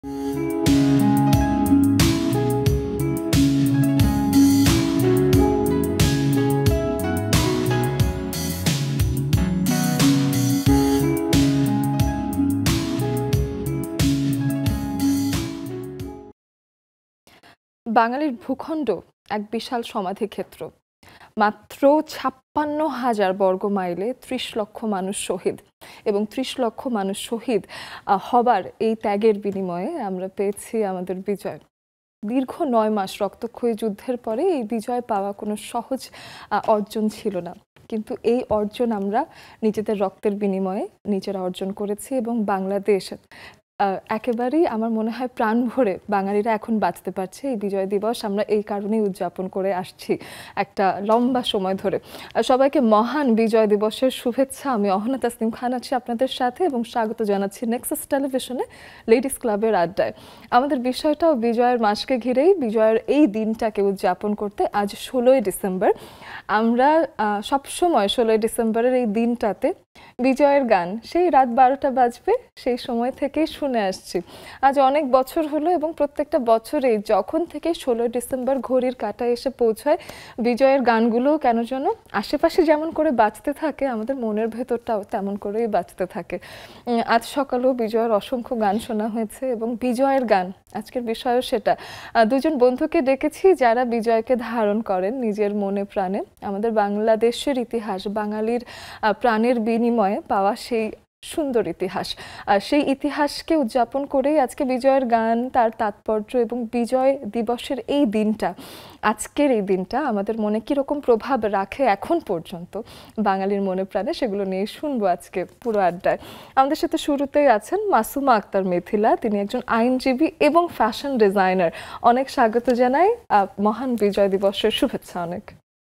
বাঙালির ভূখণ্ড এক বিশাল সমাধিক্ষেত্র। মাত্র ৫৬,০০০ বর্গ মাইলে ৩০ লক্ষ মানুষ শহীদ, এবং ৩০ লক্ষ মানুষ শহীদ হবার এই ত্যাগের বিনিময়ে আমরা পেয়েছি আমাদের বিজয়। দীর্ঘ ৯ মাস রক্তক্ষয়ী যুদ্ধের পরে এই বিজয় পাওয়া কোনো সহজ অর্জন ছিল না, কিন্তু এই অর্জন আমরা নিজেদের রক্তের বিনিময়ে নিজেরা অর্জন করেছি, এবং বাংলাদেশ একেবারেই আমার মনে হয় প্রাণ ভরে বাঙালিরা এখন বাঁচতে পারছে। এই বিজয় দিবস আমরা এই কারণেই উদযাপন করে আসছি একটা লম্বা সময় ধরে। সবাইকে মহান বিজয় দিবসের শুভেচ্ছা। আমি অহনা তাসনিম খান আছি আপনাদের সাথে, এবং স্বাগত জানাচ্ছি নেক্সাস টেলিভিশনে লেডিস ক্লাবের আড্ডায়। আমাদের বিষয়টাও বিজয়ের মাসকে ঘিরেই, বিজয়ের এই দিনটাকে উদযাপন করতে। আজ 16ই ডিসেম্বর। আমরা সবসময় 16ই ডিসেম্বরের এই দিনটাতে বিজয়ের গান সেই রাত 12টা বাজবে সেই সময় থেকেই শুনে আসছি। আজ অনেক বছর হলো, এবং প্রত্যেকটা বছরেই যখন থেকে 16ই ডিসেম্বর ঘড়ির কাঁটায় এসে পৌঁছায়, বিজয়ের গানগুলোও কেন যেন আশেপাশে যেমন করে বাজতে থাকে, আমাদের মনের ভেতরটাও তেমন করেই বাজতে থাকে। আজ সকালেও বিজয়ের অসংখ্য গান শোনা হয়েছে, এবং বিজয়ের গান আজকের বিষয়ও সেটা। দুজন বন্ধুকে ডেকেছি যারা বিজয়কে ধারণ করেন নিজের মনে প্রাণে। আমাদের বাংলাদেশের ইতিহাস, বাঙালির প্রাণের বিনিময়ে পাওয়া সেই সুন্দর ইতিহাস, আর সেই ইতিহাসকে উদযাপন করেই আজকে বিজয়ের গান, তার তাৎপর্য এবং বিজয় দিবসের এই দিনটা, আজকের এই দিনটা আমাদের মনে কীরকম প্রভাব রাখে এখন পর্যন্ত বাঙালির মনে প্রাণে, সেগুলো নিয়ে শুনবো আজকে পুরো আড্ডায়। আমাদের সাথে শুরুতেই আছেন মাসুমা আক্তার মিথিলা। তিনি একজন আইনজীবী এবং ফ্যাশন ডিজাইনার। অনেক স্বাগত জানাই, মহান বিজয় দিবসের শুভেচ্ছা। অনেক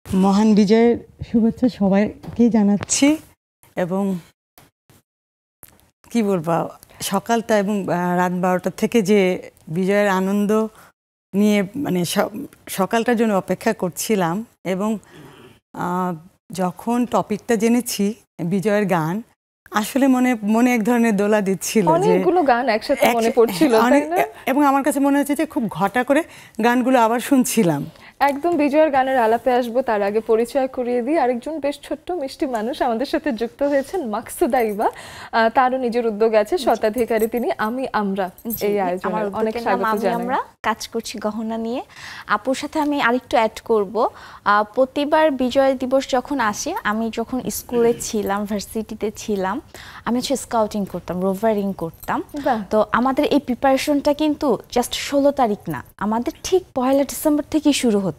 মহান বিজয়ের শুভেচ্ছা সবাইকেই জানাচ্ছি। এবং কি বলবো, সকালটা এবং রাত 12টা থেকে যে বিজয়ের আনন্দ নিয়ে মানে সকালটার জন্য অপেক্ষা করছিলাম, এবং যখন টপিকটা জেনেছি বিজয়ের গান, আসলে মনে এক ধরনের দোলা দিচ্ছিল, অনেকগুলো গান একসাথে মনে পড়ছিল, এবং আমার কাছে মনে হচ্ছে যে খুব ঘটা করে গানগুলো আবার শুনছিলাম। একদম বিজয়ের গানের আলাপে আসবো, তার আগে পরিচয় করিয়ে দিই। আরেকজন বেশ ছোট্ট মিষ্টি মানুষ আমাদের সাথে যুক্ত হয়েছেন, মাকসুদা ইবা। তারও নিজের উদ্যোগ আছে, স্বত্বাধিকারী তিনি। আমরা এই আয়োজনে অনেক স্বাগত জানাই। আমরা কাজ করছি গহনা নিয়ে। আপুর সাথে আমি আরেকটু অ্যাড করব, প্রতিবার বিজয় দিবস যখন আসে, আমি যখন স্কুলে ছিলাম, ভার্সিটিতে ছিলাম, আমি হচ্ছে স্কাউটিং করতাম, রোভারিং করতাম। তো আমাদের এই প্রিপারেশনটা কিন্তু জাস্ট 16 তারিখ না, আমাদের ঠিক 1 ডিসেম্বর থেকেই শুরু হতো,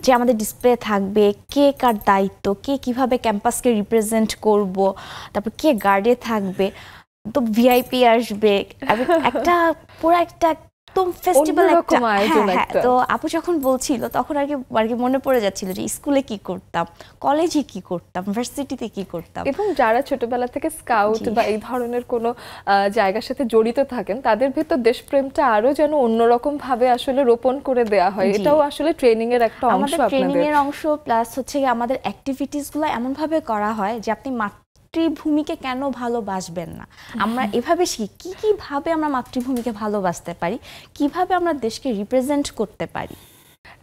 যে আমাদের ডিসপ্লে থাকবে, কে কার দায়িত্ব, কে কিভাবে ক্যাম্পাসকে রিপ্রেজেন্ট করব, তারপর কে গার্ডে থাকবে, তো ভিআইপি আসবে, একটা পুরো একটা একদম ফেস্টিভ্যাল একটা। তো আপু যখন বলছিল তখন আর কি মনে পড়ে যাচ্ছিল যে স্কুলে কি করতাম, কলেজে কি করতাম, ভার্সিটিতে কি করতাম। এবং যারা ছোটবেলা থেকে স্কাউট বা এই ধরনের কোনো জায়গার সাথে জড়িত থাকেন, তাদের ভেতর দেশপ্রেমটা আরো যেন অন্যরকম ভাবে আসলে রোপণ করে দেয়া হয়। এটাও আসলে ট্রেনিং এর একটা অংশ, আমাদের ট্রেনিং এর অংশ, প্লাস হচ্ছে আমাদের অ্যাক্টিভিটিস গুলো এমন ভাবে করা হয় যে আপনি মাতৃভূমিকে কেন ভালোবাসবেন না, আমরা এভাবে শিখি কিভাবে আমরা মাতৃভূমিকে ভালোবাসতে পারি, কিভাবে আমরা দেশকে রিপ্রেজেন্ট করতে পারি।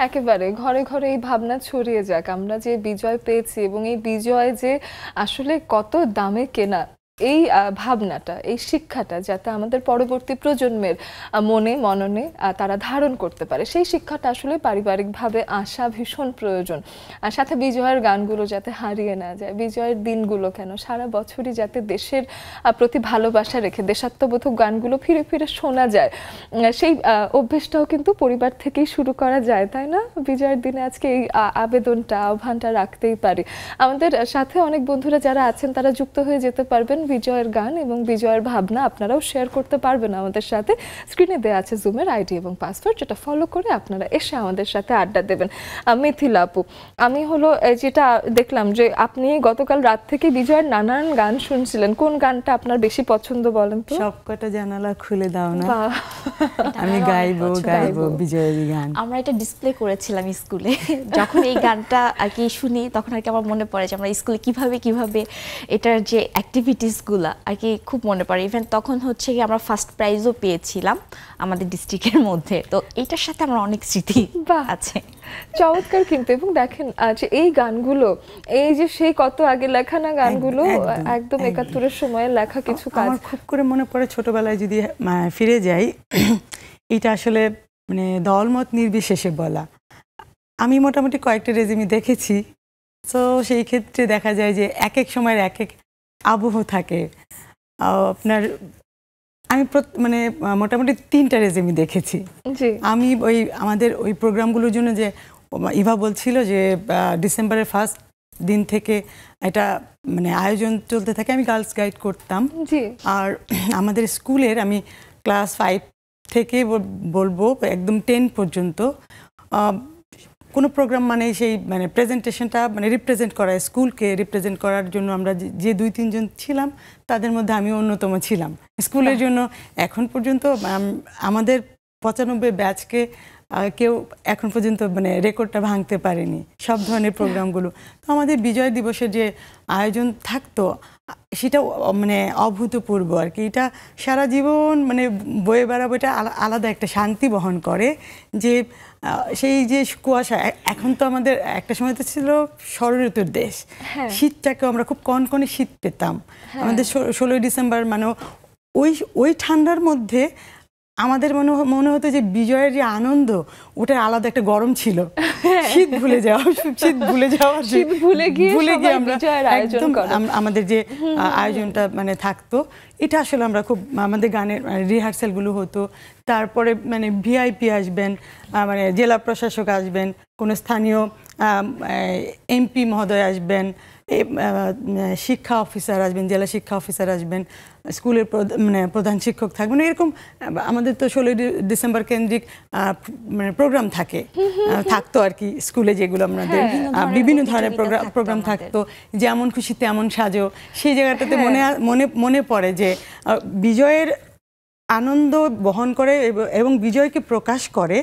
একেবারে ঘরে ঘরে এই ভাবনা ছড়িয়ে যাক, আমরা যে বিজয় পেয়েছি এবং এই বিজয় যে আসলে কত দামে কেনা, এই ভাবনাটা, এই শিক্ষাটা যাতে আমাদের পরবর্তী প্রজন্মের মনে মননে তারা ধারণ করতে পারে, সেই শিক্ষাটা আসলে পারিবারিকভাবে আসা ভীষণ প্রয়োজন। আর সাথে বিজয়ের গানগুলো যাতে হারিয়ে না যায়, বিজয়ের দিনগুলো কেন সারা বছরই যাতে দেশের প্রতি ভালোবাসা রেখে দেশাত্মবোধক গানগুলো ফিরে ফিরে শোনা যায়, সেই অভ্যেসটাও কিন্তু পরিবার থেকেই শুরু করা যায়, তাই না? বিজয়ের দিনে আজকে এই আবেদনটা, আহ্বানটা রাখতেই পারি। আমাদের সাথে অনেক বন্ধুরা যারা আছেন তারা যুক্ত হয়ে যেতে পারবেন। বিজয়ের গান এবং বিজয়ের ভাবনা আপনারাও শেয়ার করতে পারবেন আমাদের সাথে। স্ক্রিনে দেওয়া আছে জুমের আইডি এবং পাসওয়ার্ড, যেটা ফলো করে আপনারা এসে আমাদের সাথে আড্ডা দেবেন। মিথিলা আপু, আমি যেটা দেখলাম যে আপনি গতকাল রাত থেকে বিজয়ের নানান গান শুনছিলেন, কোন গানটা আপনার বেশি পছন্দ বলেন তো? সবকটা জানালা খুলে দাও না, আমি গাইবো বিজয়ের গান। আমরা এটা ডিসপ্লে করেছিলাম স্কুলে, যখন এই গানটা আর কি শুনি তখন আর কি আমার মনে পড়ে যে আমরা স্কুলে কিভাবে এটার যে অ্যাক্টিভিটিস প্রাইজগুলা আর কি খুব মনে পড়ে। ইভেন তখন হচ্ছে কি আমরা ফার্স্ট প্রাইজও পেয়েছিলাম আমাদের ডিস্ট্রিক্টের মধ্যে। তো এইটার সাথে আমার অনেক স্মৃতি আছে। চমৎকার কিন্তু। এবং দেখেন যে এই গানগুলো, এই যে সেই কত আগে লেখা না গানগুলো, একদম ৭১-এর সময়ে লেখা কিছু কাজ। আমার খুব করে মনে পড়ে ছোটবেলায় যদি ফিরে যাই, এটা আসলে মানে দলমত নির্বিশেষে বলা। আমি মোটামুটি কয়েকটা রেজিমি দেখেছি, তো সেই ক্ষেত্রে দেখা যায় যে এক এক সময়ের এক এক আবহ থাকে। আপনার আমি মানে মোটামুটি ৩টা রেজিমি দেখেছি। আমি ওই আমাদের ওই প্রোগ্রামগুলোর জন্য যে ইভা বলছিল যে ডিসেম্বরের ফার্স্ট দিন থেকে এটা মানে আয়োজন চলতে থাকে, আমি গার্লস গাইড করতাম। আর আমাদের স্কুলের আমি ক্লাস 5 থেকে বলবো একদম 10 পর্যন্ত কোনো প্রোগ্রাম মানে সেই মানে প্রেজেন্টেশনটা মানে রিপ্রেজেন্ট করা, স্কুলকে রিপ্রেজেন্ট করার জন্য আমরা যে 2-3 জন ছিলাম, তাদের মধ্যে আমি অন্যতম ছিলাম স্কুলের জন্য। এখন পর্যন্ত আমাদের 95 ব্যাচকে কেউ এখন পর্যন্ত মানে রেকর্ডটা ভাঙতে পারেনি সব ধরনের প্রোগ্রামগুলো। তো আমাদের বিজয় দিবসের যে আয়োজন থাকতো সেটা মানে অভূতপূর্ব আর কি। এটা সারা জীবন মানে বয়ে বেড়াবো, এটা আলাদা একটা শান্তি বহন করে। যে সেই যে কুয়াশা, এখন তো আমাদের একটা সময় তো ছিল ষড়ঋতুর দেশ, শীতটাকেও আমরা খুব কনকনে শীত পেতাম। আমাদের 16ই ডিসেম্বর মানে ওই ঠান্ডার মধ্যে আমাদের মনে হতো যে বিজয়ের যে আনন্দ, ওটার আলাদা একটা গরম ছিল। শীত ভুলে যাওয়া, শীত ভুলে গিয়ে আমরা একদম আমাদের যে আয়োজনটা মানে থাকতো, এটা আসলে আমরা খুব আমাদের গানের রিহার্সালগুলো হতো। তারপরে মানে ভিআইপি আসবেন, মানে জেলা প্রশাসক আসবেন, কোনো স্থানীয় এমপি মহোদয় আসবেন, শিক্ষা অফিসার আসবেন, জেলা শিক্ষা অফিসার আসবেন, স্কুলের মানে প্রধান শিক্ষক থাকবেন। এরকম আমাদের তো 16ই ডিসেম্বর কেন্দ্রিক মানে প্রোগ্রাম থাকতো আর কি স্কুলে, যেগুলো আমাদের বিভিন্ন ধরনের প্রোগ্রাম থাকতো। যেমন খুশি তেমন সাজো, সেই জায়গাটাতে মনে পড়ে যে বিজয়ের আনন্দ বহন করে এবং বিজয়কে প্রকাশ করে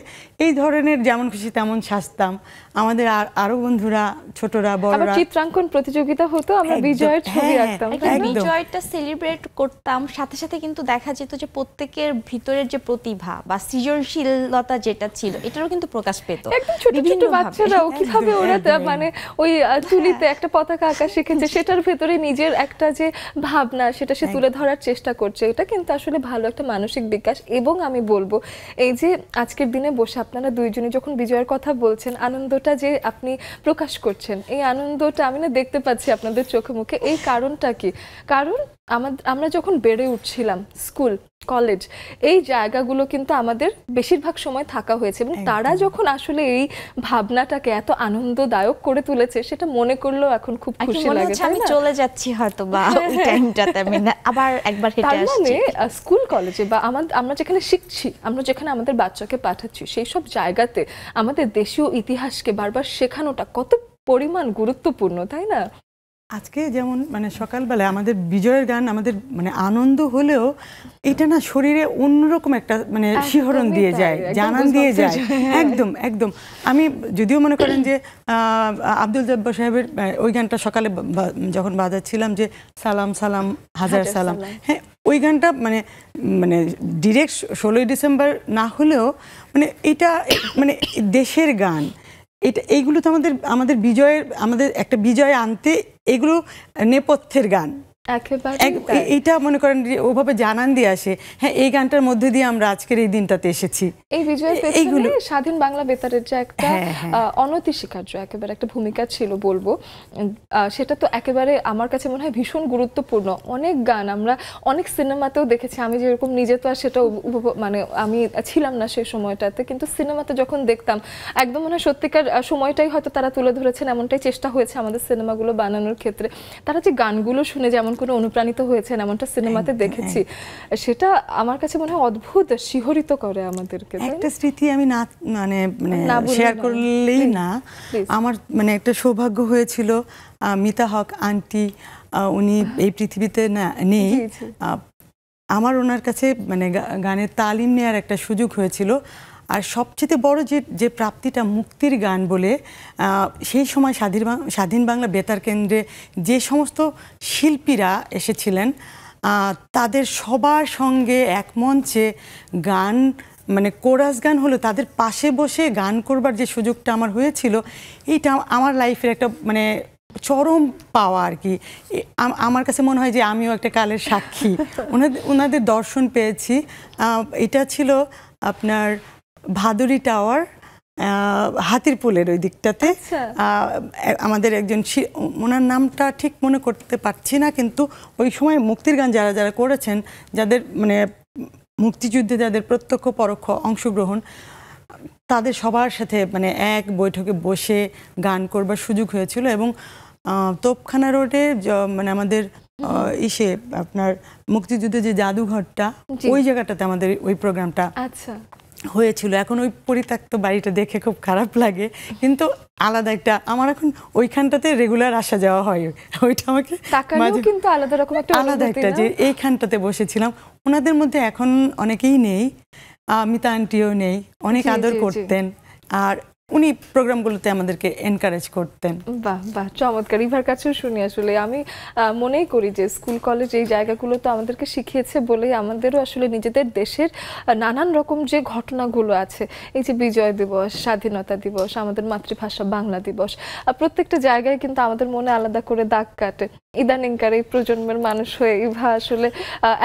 এই ধরনের যেমন খুশি তেমন সাজতাম। আমাদের আরো বন্ধুরা, ছোটরা, বড়রা চিত্রাঙ্কন প্রতিযোগিতা হতো, আমরা বিজয়ের ছবি আঁকতাম, বিজয়টা সেলিব্রেট করতাম। সাথে সাথে কিন্তু দেখা যেত যে প্রত্যেকের ভিতরের যে প্রতিভা বা সৃজনশীলতা যেটা ছিল, এটারও কিন্তু প্রকাশ পেত। একদম ছোট ছোট বাচ্চারাও কিভাবে ওরা মানে ওই তুলিতে একটা পতাকা আঁকা শিখেছে, সেটার ভেতরে নিজের একটা যে ভাবনা সেটা সে তুলে ধরার চেষ্টা করছে। এটা কিন্তু আসলে ভালো একটা মানসিক বিকাশ। এবং আমি বলবো এই যে আজকের দিনে বসে আপনারা দুইজনে যখন বিজয়ের কথা বলছেন, আনন্দটা যে আপনি প্রকাশ করছেন, এই আনন্দটা আমি না দেখতে পাচ্ছি আপনাদের চোখে মুখে। এই কারণটা কি? কারণ আমরা যখন বেড়ে উঠছিলাম, স্কুল, কলেজ, এই জায়গাগুলো কিন্তু আমাদের বেশিরভাগ সময় থাকা হয়েছে, এবং তারা যখন আসলে এই ভাবনাটাকে এত আনন্দদায়ক করে তুলেছে, সেটা মনে করলেও এখন খুব খুশি লাগে। আমি চলে যাচ্ছি হয়তো বা ওই টাইমটাতে, আমি আবার একবার হেঁটে আসছি। মানে স্কুল, কলেজে বা আমরা যেখানে শিখছি, আমরা যেখানে আমাদের বাচ্চাকে পাঠাচ্ছি, সেই সব জায়গাতে আমাদের দেশীয় ইতিহাসকে বারবার শেখানোটা কত পরিমাণ গুরুত্বপূর্ণ, তাই না? আজকে যেমন মানে সকালবেলায় আমাদের বিজয়ের গান আমাদের মানে আনন্দ হলেও এটা না শরীরে অন্যরকম একটা মানে শিহরণ দিয়ে যায়, জানান দিয়ে যায়। একদম একদম। আমি যদিও মনে করেন যে আব্দুল জব্বার সাহেবের ওই গানটা সকালে যখন বাজাচ্ছিলাম যে সালাম সালাম হাজার সালাম, হ্যাঁ ওই গানটা মানে মানে ডিরেক্ট 16ই ডিসেম্বর না হলেও মানে এটা মানে দেশের গান। এইগুলো তো আমাদের বিজয়ের, আমাদের একটা বিজয় আনতে এগুলো নেপথ্যের গান। এইটা মনে করেন যে ওভাবে জানান দিয়ে আসে, হ্যাঁ এই গানটার মধ্যে দিয়ে আমরা আজকের এই দিনটাতে এসেছি। এই বিজয়ের পেছনে স্বাধীন বাংলা বেতারের যে একটা অনতিস্বীকার্য একেবারে একটা ভূমিকা ছিল বলবো, সেটা তো একেবারে আমার কাছে মনে হয় ভীষণ গুরুত্বপূর্ণ। অনেক গান আমরা অনেক সিনেমাতেও দেখেছি, আমি যেরকম নিজে তো আর সেটা মানে আমি ছিলাম না সেই সময়টাতে, কিন্তু সিনেমাতে যখন দেখতাম একদম মনে হয় সত্যিকার সময়টাই হয়তো তারা তুলে ধরেছেন, এমনটাই চেষ্টা হয়েছে আমাদের সিনেমাগুলো বানানোর ক্ষেত্রে। তারা যে গানগুলো শুনে যেমন কোনো অনুপ্রাণিত হয়েছেন এমনটা সিনেমাতে দেখেছি, সেটা আমার কাছে মনে হয় অদ্ভুত শিহরিত করে আমাদেরকে। একটা স্মৃতি আমি না মানে শেয়ার করলেই না, আমার মানে একটা সৌভাগ্য হয়েছিল, মিতা হক আন্টি উনি এই পৃথিবীতে নেই, আমার ওনার কাছে মানে গানের তালিম নেওয়ার একটা সুযোগ হয়েছিল। আর সবচেয়ে বড় যে প্রাপ্তিটা মুক্তির গান বলে সেই সময় স্বাধীন বাংলা বেতার কেন্দ্রে যে সমস্ত শিল্পীরা এসেছিলেন তাদের সবার সঙ্গে এক মঞ্চে গান মানে কোরাস গান হলো তাদের পাশে বসে গান করবার যে সুযোগটা আমার হয়েছিল এইটা আমার লাইফের একটা মানে চরম পাওয়া আর কি। আমার কাছে মনে হয় যে আমিও একটা কালের সাক্ষী। ওনাদের দর্শন পেয়েছি। এটা ছিল আপনার ভাদুরী টাওয়ার, হাতিরপুলের ওই দিকটাতে। আমাদের একজন ওনার নামটা ঠিক মনে করতে পারছি না, কিন্তু ওই সময় মুক্তির গান যারা যারা করেছেন, যাদের মানে মুক্তিযুদ্ধে যাদের প্রত্যক্ষ পরোক্ষ অংশগ্রহণ, তাদের সবার সাথে মানে এক বৈঠকে বসে গান করবার সুযোগ হয়েছিল। এবং তোপখানা রোডে মানে আমাদের আপনার মুক্তিযুদ্ধে যে জাদুঘরটা, ওই জায়গাটাতে আমাদের ওই প্রোগ্রামটা হয়েছিল। এখন ওই পরিত্যক্ত বাড়িটা দেখে খুব খারাপ লাগে, কিন্তু আলাদা একটা আমার এখন ওইখানটাতে রেগুলার আসা যাওয়া হয়। ওইটা আমাকে কিন্তু আলাদা একটা যে এইখানটাতে বসেছিলাম। ওনাদের মধ্যে এখন অনেকেই নেই, মিতা আন্টিও নেই, অনেক আদর করতেন আর উনি প্রোগ্রামগুলোতে আমাদেরকে এনকারেজ করতেন। বাহ বাহ, চমৎকার। ইভার কাছেও শুনি। আসলে আমি মনেই করি যে স্কুল কলেজ এই জায়গাগুলো তো আমাদেরকে শিখিয়েছে বলেই আমাদেরও আসলে নিজেদের দেশের নানান রকম যে ঘটনাগুলো আছে, এই যে বিজয় দিবস, স্বাধীনতা দিবস, আমাদের মাতৃভাষা বাংলা দিবস, প্রত্যেকটা জায়গায় কিন্তু আমাদের মনে আলাদা করে দাগ কাটে। ইদানিংকার এই প্রজন্মের মানুষ হয়ে ইভা আসলে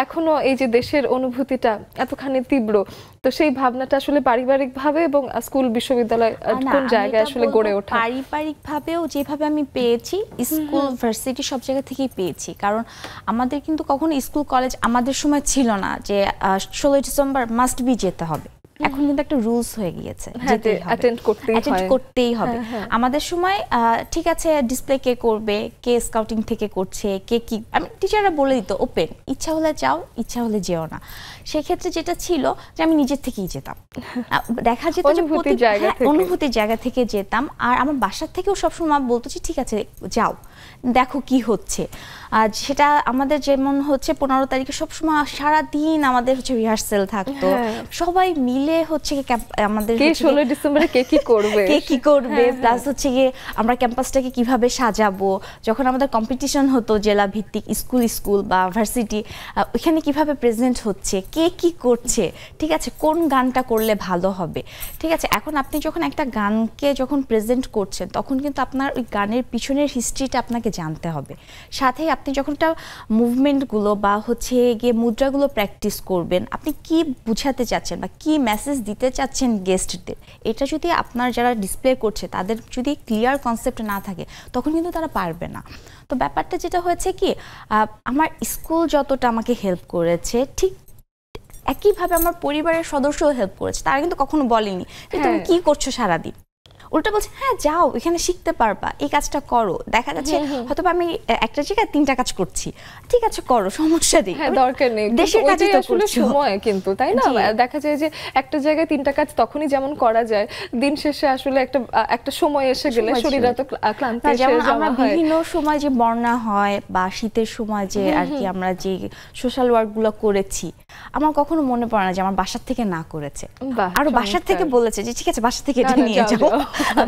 এখনো এই যে দেশের অনুভূতিটা এতখানি তীব্র, তো সেই ভাবনাটা আসলে পারিবারিকভাবে এবং স্কুল বিশ্ববিদ্যালয় কোন জায়গায় আসলে গড়ে ওঠে? পারিবারিকভাবেও যেভাবে আমি পেয়েছি, স্কুল ভার্সিটি সব জায়গা থেকেই পেয়েছি। কারণ আমাদের কিন্তু কখনো স্কুল কলেজ আমাদের সময় ছিল না যে 16 ডিসেম্বর মাস্ট বি যেতে হবে। এখন কিন্তু একটা রুলস হয়ে গিয়েছে, অ্যাটেন্ড করতেই হবে। আমাদের সময় ঠিক আছে, ডিসপ্লে কে করবে, কে স্কাউটিং থেকে করছে, কে কি, আমি টিচাররা বলে দিত ওপেন, ইচ্ছা হলে যাও, ইচ্ছা হলে যেও না। সেক্ষেত্রে যেটা ছিল যে আমি নিজের থেকেই যেতাম, দেখা যেত যে অনুভূতির জায়গা থেকে যেতাম। আর আমার বাসার থেকেও সবসময় বলতো যে ঠিক আছে যাও, দেখো কি হচ্ছে। আর সেটা আমাদের যেমন হচ্ছে 15 তারিখে সবসময় সারাদিন আমাদের হচ্ছে রিহার্সেল থাকতো, সবাই মিলে হচ্ছে আমাদের 16 ডিসেম্বরে কে কি করবে প্লাস হচ্ছে গিয়ে আমরা ক্যাম্পাসটাকে কিভাবে সাজাবো। যখন আমাদের কম্পিটিশন হতো জেলা ভিত্তিক, স্কুল বা ভার্সিটি, ওইখানে কিভাবে প্রেজেন্ট হচ্ছে, কে কি করছে, ঠিক আছে, কোন গানটা করলে ভালো হবে। ঠিক আছে, এখন আপনি যখন একটা গানকে যখন প্রেজেন্ট করছেন, তখন কিন্তু আপনার ওই গানের পিছনের হিস্ট্রিটা আপনাকে জানতে হবে। সাথে আপনি যখন একটা মুভমেন্টগুলো বা হচ্ছে গিয়ে মুদ্রাগুলো প্র্যাকটিস করবেন, আপনি কি বুঝাতে চাচ্ছেন বা কি মেসেজ দিতে চাচ্ছেন গেস্টদের, এটা যদি আপনার যারা ডিসপ্লে করছে তাদের যদি ক্লিয়ার কনসেপ্ট না থাকে, তখন কিন্তু তারা পারবে না। তো ব্যাপারটা যেটা হয়েছে কি, আমার স্কুল যতটা আমাকে হেল্প করেছে, ঠিক একইভাবে আমার পরিবারের সদস্যও হেল্প করেছে। তারা কিন্তু কখনো বলেনি যে তুমি কি করছো সারাদিন, উল্টা বলছে হ্যাঁ যাও, এখানে শিখতে পারবা, এই কাজটা করো। দেখা যাচ্ছে হয়তো আমি একটা জায়গায় 3টা কাজ করছি, ঠিক আছে করো, সমস্যা নেই, দরকার নেই, দেশের কাজে আসলে সময় কিন্তু তাই না। দেখা যায় যে একটা জায়গায় 3টা কাজ তখনই যেমন করা যায়, দিন শেষে আসলে একটা সময় এসে গেলে শরীর এত ক্লান্ত হয়ে যায়। আমরা বিভিন্ন সময় যে বন্যা হয় বা শীতের সময় যে আর কি আমরা যে সোশ্যাল ওয়ার্ক গুলো করেছি, আমার কখনো মনে পড়ে না যে আমার বাসার থেকে না করেছে, আরো বাসার থেকে বলেছে যে ঠিক আছে বাসার থেকে এটা নিয়ে যাও।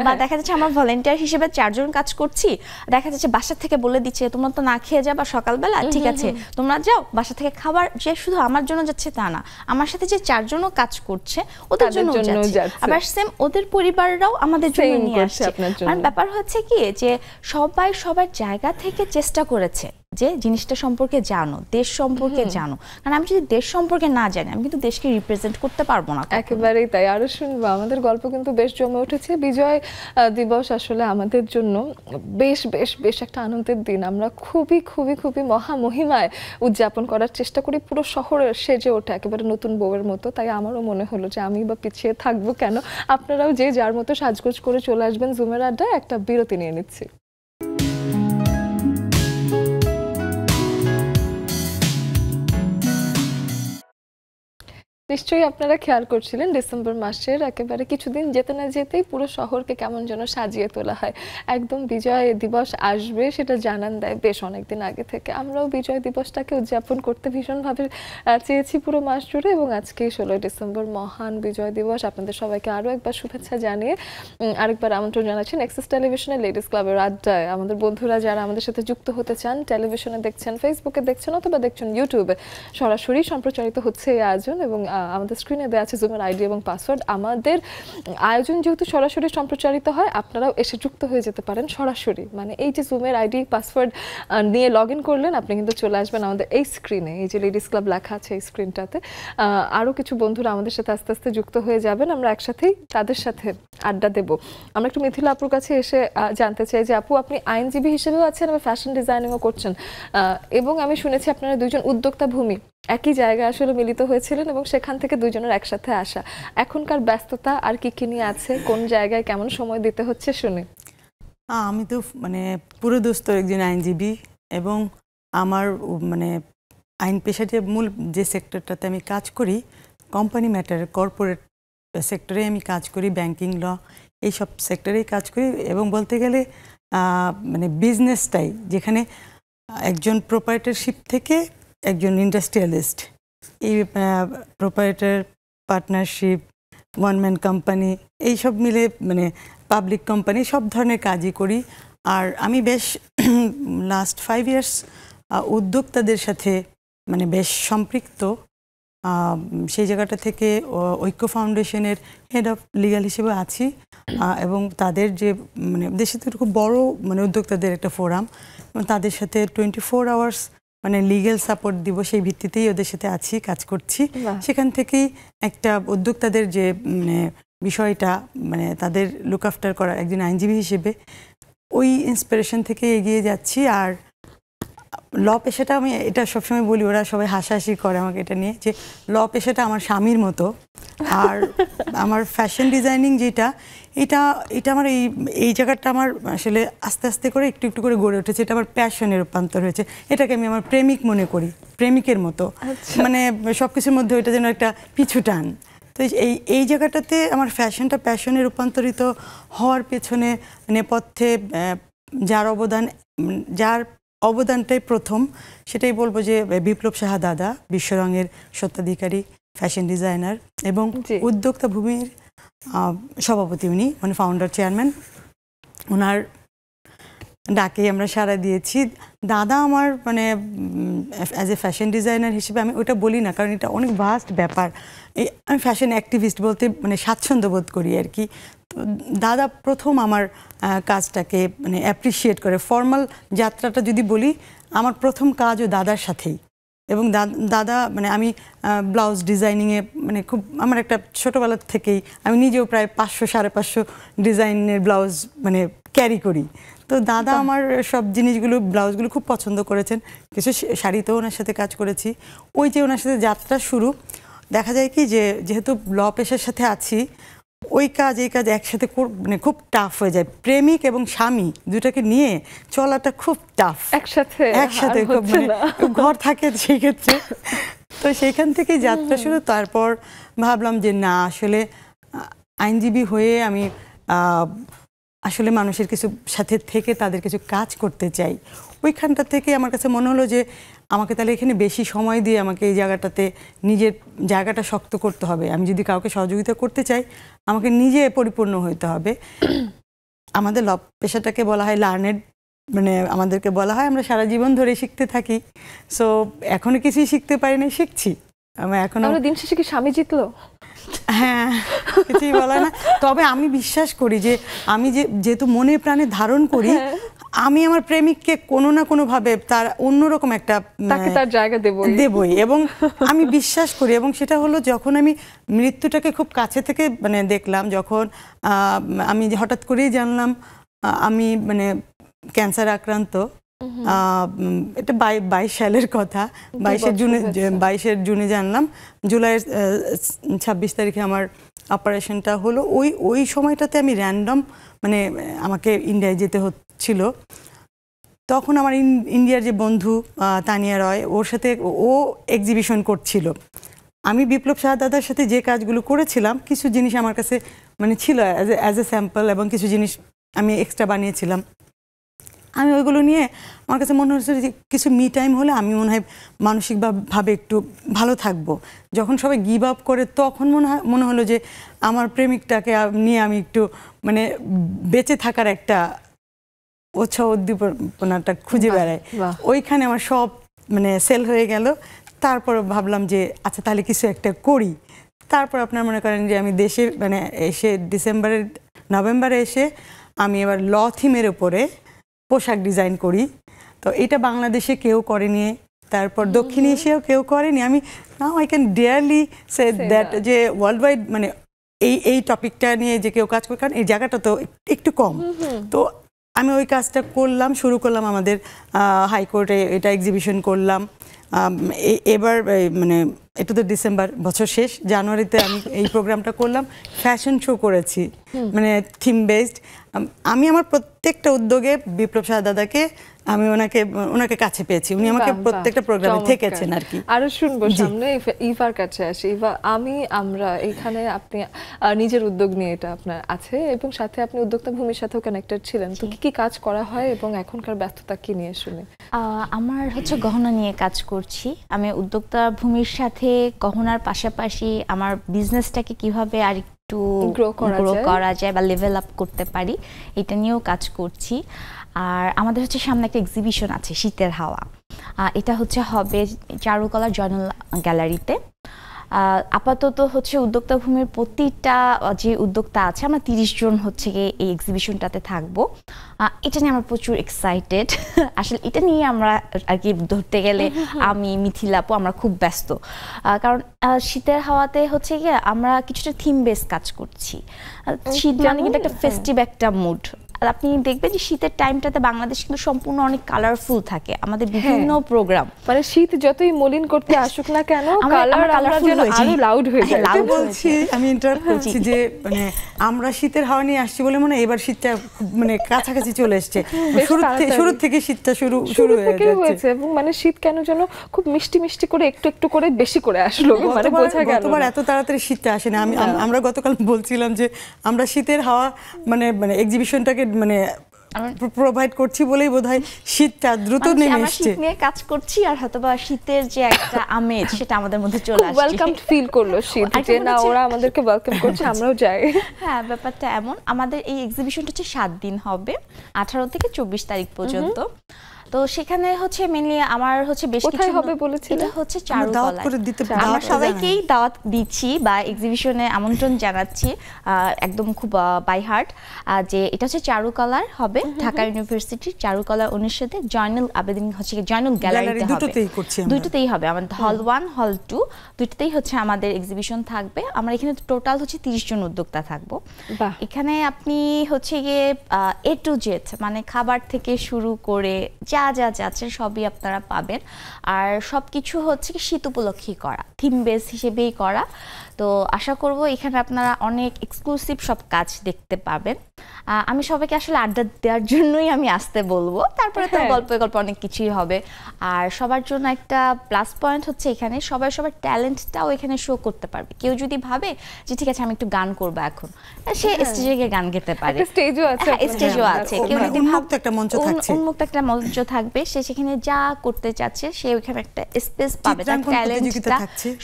বা দেখা যাচ্ছে আমার ভলান্টিয়ার হিসেবে 4 জন কাজ করছি, দেখা যাচ্ছে বাসার থেকে বলে দিচ্ছে তোমরা তো না খেয়ে যাবা সকালবেলা, ঠিক আছে তোমরা যাও, বাসা থেকে খাবার যে শুধু আমার জন্য যাচ্ছে তা না, আমার সাথে যে 4 জনও কাজ করছে ওদের জন্য যাচ্ছে, আবার সেম ওদের পরিবাররাও আমাদের জন্য নিয়ে আসছে। মানে ব্যাপার হচ্ছে কি যে সবাই সবার জায়গা থেকে চেষ্টা করেছে যে জিনিসটা সম্পর্কে জানো, দেশ সম্পর্কে জানো। কারণ আমি যদি দেশ সম্পর্কে না জানি, আমি কিন্তু দেশকে রিপ্রেজেন্ট করতে পারবো না। একেবারেই তাই। আরো শুনবো, আমাদের গল্প কিন্তু বেশ জমে উঠেছে। বিজয় দিবস আসলে আমাদের জন্য বেশ বেশ বেশ একটা আনন্দের দিন। আমরা খুবই খুবই খুবই মহামহিমায় উদযাপন করার চেষ্টা করি, পুরো শহরে সেজে ওঠে একেবারে নতুন বউয়ের মতো। তাই আমারও মনে হলো যে আমি বা পিছিয়ে থাকবো কেন, আপনারাও যে যার মতো সাজগোজ করে চলে আসবেন জুমের আড্ডায়। একটা বিরতি নিয়ে নিচ্ছি। নিশ্চয়ই আপনারা খেয়াল করছিলেন ডিসেম্বর মাসের একেবারে কিছুদিন যেতে না যেতেই পুরো শহরকে কেমন যেন সাজিয়ে তোলা হয়। একদম বিজয় দিবস আসবে সেটা জানান দেয় বেশ অনেকদিন আগে থেকে। আমরাও বিজয় দিবসটাকে উদযাপন করতে ভীষণভাবে চেয়েছি পুরো মাস জুড়ে, এবং আজকেই 16 ডিসেম্বর মহান বিজয় দিবস। আপনাদের সবাইকে আরও একবার শুভেচ্ছা জানিয়ে আরেকবার আমন্ত্রণ জানাচ্ছি নেক্সাস টেলিভিশনের লেডিস ক্লাবের আড্ডায়। আমাদের বন্ধুরা যারা আমাদের সাথে যুক্ত হতে চান, টেলিভিশনে দেখছেন, ফেসবুকে দেখছেন অথবা দেখছেন ইউটিউবে, সরাসরি সম্প্রচারিত হচ্ছে এই আয়োজন, এবং আমাদের স্ক্রিনে দেওয়া আছে জুমের আইডি এবং পাসওয়ার্ড। আমাদের আয়োজন যেহেতু সরাসরি সম্প্রচারিত হয়, আপনারাও এসে যুক্ত হয়ে যেতে পারেন সরাসরি। মানে এই যে জুমের আইডি পাসওয়ার্ড নিয়ে লগ ইন করলেন, আপনি কিন্তু চলে আসবেন আমাদের এই স্ক্রিনে, এই যে লেডিস ক্লাব লেখা আছে এই স্ক্রিনটাতে। আরও কিছু বন্ধুরা আমাদের সাথে আস্তে আস্তে যুক্ত হয়ে যাবেন, আমরা একসাথেই তাদের সাথে আড্ডা দেব। আমরা একটু মিথিলা আপুর কাছে এসে জানতে চাই যে আপু, আপনি আইনজীবী হিসেবেও আছেন এবং ফ্যাশন ডিজাইনিংও করছেন, এবং আমি শুনেছি আপনারা দুইজন উদ্যোক্তা ভূমি একই জায়গায় আসলে মিলিত হয়েছিলেন এবং সেখান থেকে দুজনের একসাথে আসা। এখনকার ব্যস্ততা আর কি কি নিয়ে আছে, কোন জায়গায় কেমন সময় দিতে হচ্ছে শুনে। আমি তো মানে পুরোদস্ত একজন আইনজীবী, এবং আমার মানে আইন পেশাতে মূল যে সেক্টরটাতে আমি কাজ করি, কোম্পানি ম্যাটার, কর্পোরেট সেক্টরে আমি কাজ করি, ব্যাংকিং ল এইসব সেক্টরেই কাজ করি। এবং বলতে গেলে মানে বিজনেসটাই, যেখানে একজন প্রোপাইটারশিপ থেকে একজন ইন্ডাস্ট্রিয়ালিস্ট, এই proprietor, partnership, one man company, এইসব মিলে মানে পাবলিক কোম্পানি, সব ধরনের কাজই করি। আর আমি বেশ লাস্ট 5 ইয়ার্স উদ্যোক্তাদের সাথে মানে বেশ সম্পৃক্ত। সেই জায়গাটা থেকে ঐক্য ফাউন্ডেশনের হেড অফ লিগাল হিসেবে আছি, এবং তাদের যে মানে দেশে তো খুব বড় মানে উদ্যোক্তাদের একটা ফোরাম, তাদের সাথে 24 আওয়ার্স মানে লিগ্যাল সাপোর্ট দিব, সেই ভিত্তিতেই ওদের সাথে আছি, কাজ করছি। সেখান থেকেই একটা উদ্যোক্তাদের যে মানে বিষয়টা, মানে তাদের লুক আফটার করা একজন আইনজীবী হিসেবে, ওই ইন্সপিরেশন থেকে এগিয়ে যাচ্ছি। আর ল পেশাটা, আমি এটা সবসময় বলি, ওরা সবাই হাসাহাসি করে আমাকে এটা নিয়ে, যে ল পেশাটা আমার স্বামীর মতো। আর আমার ফ্যাশন ডিজাইনিং যেটা, এটা আমার এই জায়গাটা আমার আসলে আস্তে আস্তে করে একটু একটু করে গড়ে উঠেছে। এটা আমার প্যাশনে রূপান্তর হয়েছে। এটাকে আমি আমার প্রেমিক মনে করি, প্রেমিকের মতো। মানে সব কিছুর মধ্যে ওইটা যেন একটা পিছু টান। তো এই জায়গাটাতে আমার ফ্যাশনটা প্যাশনে রূপান্তরিত হওয়ার পেছনে নেপথ্যে যার অবদানটাই প্রথম, সেটাই বলবো যে বিপ্লব সাহা দাদা, বিশ্বরঙের স্বত্বাধিকারী ফ্যাশন ডিজাইনার এবং উদ্যোক্তা ভূমির সভাপতি, উনি মানে ফাউন্ডার চেয়ারম্যান। ওনার ডাকে আমরা সাড়া দিয়েছি। দাদা আমার মানে অ্যাজ এ ফ্যাশন ডিজাইনার হিসেবে, আমি ওটা বলি না কারণ এটা অনেক ভাস্ট ব্যাপার, আমি ফ্যাশন অ্যাক্টিভিস্ট বলতে মানে স্বাচ্ছন্দ্য বোধ করি আর কি। তো দাদা প্রথম আমার কাজটাকে মানে অ্যাপ্রিসিয়েট করে। ফর্মাল যাত্রাটা যদি বলি, আমার প্রথম কাজও দাদার সাথেই। এবং দাদা মানে আমি ব্লাউজ ডিজাইনিংয়ে মানে খুব, আমার একটা ছোটোবেলার থেকেই আমি নিজেও প্রায় 500-550 ডিজাইনের ব্লাউজ মানে ক্যারি করি। তো দাদা আমার সব জিনিসগুলো, ব্লাউজগুলো খুব পছন্দ করেছেন। কিছু শাড়িতেও ওনার সাথে কাজ করেছি। ওই যে ওনার সাথে যাত্রা শুরু, দেখা যায় কি যে যেহেতু ল পেশার সাথে আছি, ওই কাজ এই কাজ একসাথে মানে খুব টাফ হয়ে যায়। প্রেমিক এবং স্বামী দুটাকে নিয়ে চলাটা খুব টাফ, একসাথে খুব মানে ঘর থাকে সেই ক্ষেত্রে। তো সেইখান থেকে যাত্রা শুরু। তারপর ভাবলাম যে না, আসলে আইনজীবী হয়ে আমি আসলে মানুষের কিছু সাথে থেকে তাদের কিছু কাজ করতে চাই। ওইখানটা থেকে আমার কাছে মনে হলো যে আমাকে তাহলে এখানে বেশি সময় দিয়ে আমাকে এই জায়গাটাতে নিজের জায়গাটা শক্ত করতে হবে। আমি যদি কাউকে সহযোগিতা করতে চাই, আমাকে নিজে পরিপূর্ণ হইতে হবে। আমাদের ল পেশাটাকে বলা হয় লার্নেড, মানে আমাদেরকে বলা হয় আমরা সারা জীবন ধরে শিখতে থাকি। সো এখনো কিছুই শিখতে পারি না, শিখছি। আমি এখনো দিন শেষে কি স্বামী জিতলো? হ্যাঁ, কিছুই বলা না। তবে আমি বিশ্বাস করি যে আমি যেহেতু মনে প্রাণে ধারণ করি, আমি আমার প্রেমিককে কোনো না কোনো ভাবে তার অন্যরকম একটা তার জায়গা দেবই। এবং আমি বিশ্বাস করি, এবং সেটা হলো যখন আমি মৃত্যুটাকে খুব কাছে থেকে মানে দেখলাম, যখন আমি হঠাৎ করেই জানলাম আমি মানে ক্যান্সার আক্রান্ত। এটা 22 সালের কথা, 22 জুনে জানলাম। জুলাইয়ের 26 তারিখে আমার অপারেশনটা হলো। ওই সময়টাতে আমি র্যান্ডম মানে আমাকে ইন্ডিয়ায় যেতে হচ্ছিল। তখন আমার ইন্ডিয়ার যে বন্ধু তানিয়া রয়, ওর সাথে ও এক্সিবিশন করছিল। আমি বিপ্লব শাহদাদার সাথে যে কাজগুলো করেছিলাম কিছু জিনিস আমার কাছে মানে ছিল অ্যাজ এ স্যাম্পল, এবং কিছু জিনিস আমি এক্সট্রা বানিয়েছিলাম। আমি ওইগুলো নিয়ে আমার কাছে মনে হচ্ছে যে কিছু মি টাইম হলে আমি মনে হয় মানসিকভাবে একটু ভালো থাকবো। যখন সবাই গিভ আপ করে তখন মনে হলো যে আমার প্রেমিকটাকে নিয়ে আমি একটু মানে বেঁচে থাকার একটা উৎসাহ উদ্দীপনাটা খুঁজে বেড়াই। ওইখানে আমার সব মানে সেল হয়ে গেল। তারপর ভাবলাম যে আচ্ছা তাহলে কিছু একটা করি। তারপর আপনার মনে করেন যে আমি দেশে মানে এসে নভেম্বরে এসে আমি এবার ল থিমের উপরে পোশাক ডিজাইন করি। তো এটা বাংলাদেশে কেউ করেনি, তারপর দক্ষিণ এশিয়াও কেউ করেনি। আমি now I can dearly say that যে ওয়ার্ল্ড ওয়াইড মানে এই টপিকটা নিয়ে যে কেউ কাজ করে, কারণ এই জায়গাটা তো একটু কম। তো আমি ওই কাজটা শুরু করলাম আমাদের হাইকোর্টে, এটা এক্সিবিশন করলাম। এবার মানে এটা তো ডিসেম্বর, বছর শেষ, জানুয়ারিতে আমি এই প্রোগ্রামটা করলাম। ফ্যাশন শো করেছি মানে থিম বেসড। আমি আমার প্রত্যেকটা উদ্যোগে বিপ্লব শাহদাদাকে আমি ওনাকে কাছে পেয়েছি, উনি আমাকে প্রত্যেকটা প্রোগ্রামে থেকেছেন আর কি। আরো শুনবো সামনে। ইভার কাছে আসি। ইভা, আমরা এখানে আপনি নিজের উদ্যোগ নিয়ে এটা আপনার আছে এবং সাথে আপনি উদ্যোক্তা ভূমির সাথেও কানেক্টেড ছিলেন, তো কি কি কাজ করা হয় এবং এখনকার ব্যস্ততা কি নিয়ে শুনে? আমার হচ্ছে গহনা নিয়ে কাজ করছি। আমি উদ্যোক্তা ভূমির সাথে গহনার পাশাপাশি আমার বিজনেসটাকে কিভাবে আর একটু গ্রো করা যায় বা লেভেল আপ করতে পারি এটা নিয়েও কাজ করছি। আর আমাদের হচ্ছে সামনে একটা এক্সিবিশন আছে শীতের হাওয়া, এটা হচ্ছে হবে চারুকলা জয়নুল গ্যালারিতে। আপাতত হচ্ছে উদ্যোক্তা ভূমির প্রতিটা যে উদ্যোক্তা আছে আমরা 30 জন হচ্ছে গিয়ে এই এক্সিবিশনটাতে থাকবো। এটা নিয়ে আমরা প্রচুর এক্সাইটেড। আসলে এটা নিয়ে আমরা আর কি ধরতে গেলে আমি মিথিলা আপু আমরা খুব ব্যস্ত, কারণ শীতের হাওয়াতে হচ্ছে গিয়ে আমরা কিছুটা থিম বেস কাজ করছি। শীত মানে কিন্তু একটা ফেস্টিভ একটা মুড। আপনি দেখবেন যে শীতের টাইমটাতে বাংলাদেশ কিন্তু সম্পূর্ণ অনেক কালারফুল থাকে, আমাদের বিভিন্ন প্রোগ্রাম মানে শীত যতই মলিন করতে আসুক না কেন কালারফুল আরো লাউড হয়ে যায়। বলছি আমি ইন্টারাপ্ট করছি যে মানে আমরা শীতের হাওয়া নিয়ে আসছি বলে মনে এবার শীতটা মানে কাছাকাছি চলে এসেছে, শুরু থেকে শীতটা শুরু হয়েছে এবং মানে শীত কেন যেন খুব মিষ্টি মিষ্টি করে একটু একটু করে বেশি করে আসলো, মানে বোঝা গেল গতবার এত তাড়াতাড়ি শীতটা আসে না। আমরা গতকাল বলছিলাম যে আমরা শীতের হাওয়া মানে এক্সিবিশনটাকে মানে প্রোভাইড করছি বলেই বোধহয় শীতটা দ্রুত নেমে এসেছে। শীত নিয়ে কাজ করছি আর হয়তোবা শীতের যে একটা আমেজ সেটা আমাদের মধ্যে চলে আসছে। ওয়েলকাম ফিল করলো শীত, যে না ওরা আমাদেরকে ওয়েলকাম করছে, আমরাও যাই। হ্যাঁ, ব্যাপারটা এমন। আমাদের এই এক্সিবিশনটা হচ্ছে 7 দিন হবে, 18 থেকে 24 তারিখ পর্যন্ত। তো সেখানে হচ্ছে মেইনলি আমার হচ্ছে বেশ কিছু হবে বলেছে, এটা হচ্ছে চারুকলায়। আমরা সবাইকেই দাওয়াত দিচ্ছি বা এক্সিবিশনে আমন্ত্রণ জানাচ্ছি একদম খুব বাই হার্ট, যে এটা হচ্ছে চারুকলার হবে ঢাকা ইউনিভার্সিটির চারুকলা অনুষদে জয়নুল আবেদিন হচ্ছে জয়নুল গ্যালারিতে হবে। দুটোতেই হবে আমাদের হল 1 হল 2 দুটোতেই হচ্ছে আমাদের এক্সিবিশন থাকবে। আমরা এখানে টোটাল হচ্ছে 30 জন উদ্যোক্তা থাকবো। এখানে আপনি হচ্ছে গিয়ে A to Z মানে খাবার থেকে শুরু করে যা যা যাচ্ছে সবই আপনারা পাবেন। আর সবকিছু হচ্ছে কি শীত উপলক্ষে করা, থিম বেস হিসেবেই করা। তো আশা করব এখানে আপনারা অনেক এক্সক্লুসিভ সব কাজ দেখতে পাবেন। আমি সবাইকে আসলে আড্ডা দেওয়ার জন্যই আমি আসতে বলবো, তারপরে তো গল্প অনেক কিছুই হবে। আর সবার জন্য একটা প্লাস পয়েন্ট হচ্ছে এখানে সবাই সবার ট্যালেন্টটাও এখানে শো করতে পারবে। কেউ যদি ভাবে যে ঠিক আছে আমি একটু গান করবো এখন, সে স্টেজে গিয়ে গান গেতে পারে, স্টেজও আছে। কেউ যদি উন্মুক্ত একটা মঞ্চ থাকছে, উন্মুক্ত একটা মঞ্চ থাকবে, সে সেখানে যা করতে চাচ্ছে সে ওখানে একটা স্পেস পাবে তার ট্যালেন্টটা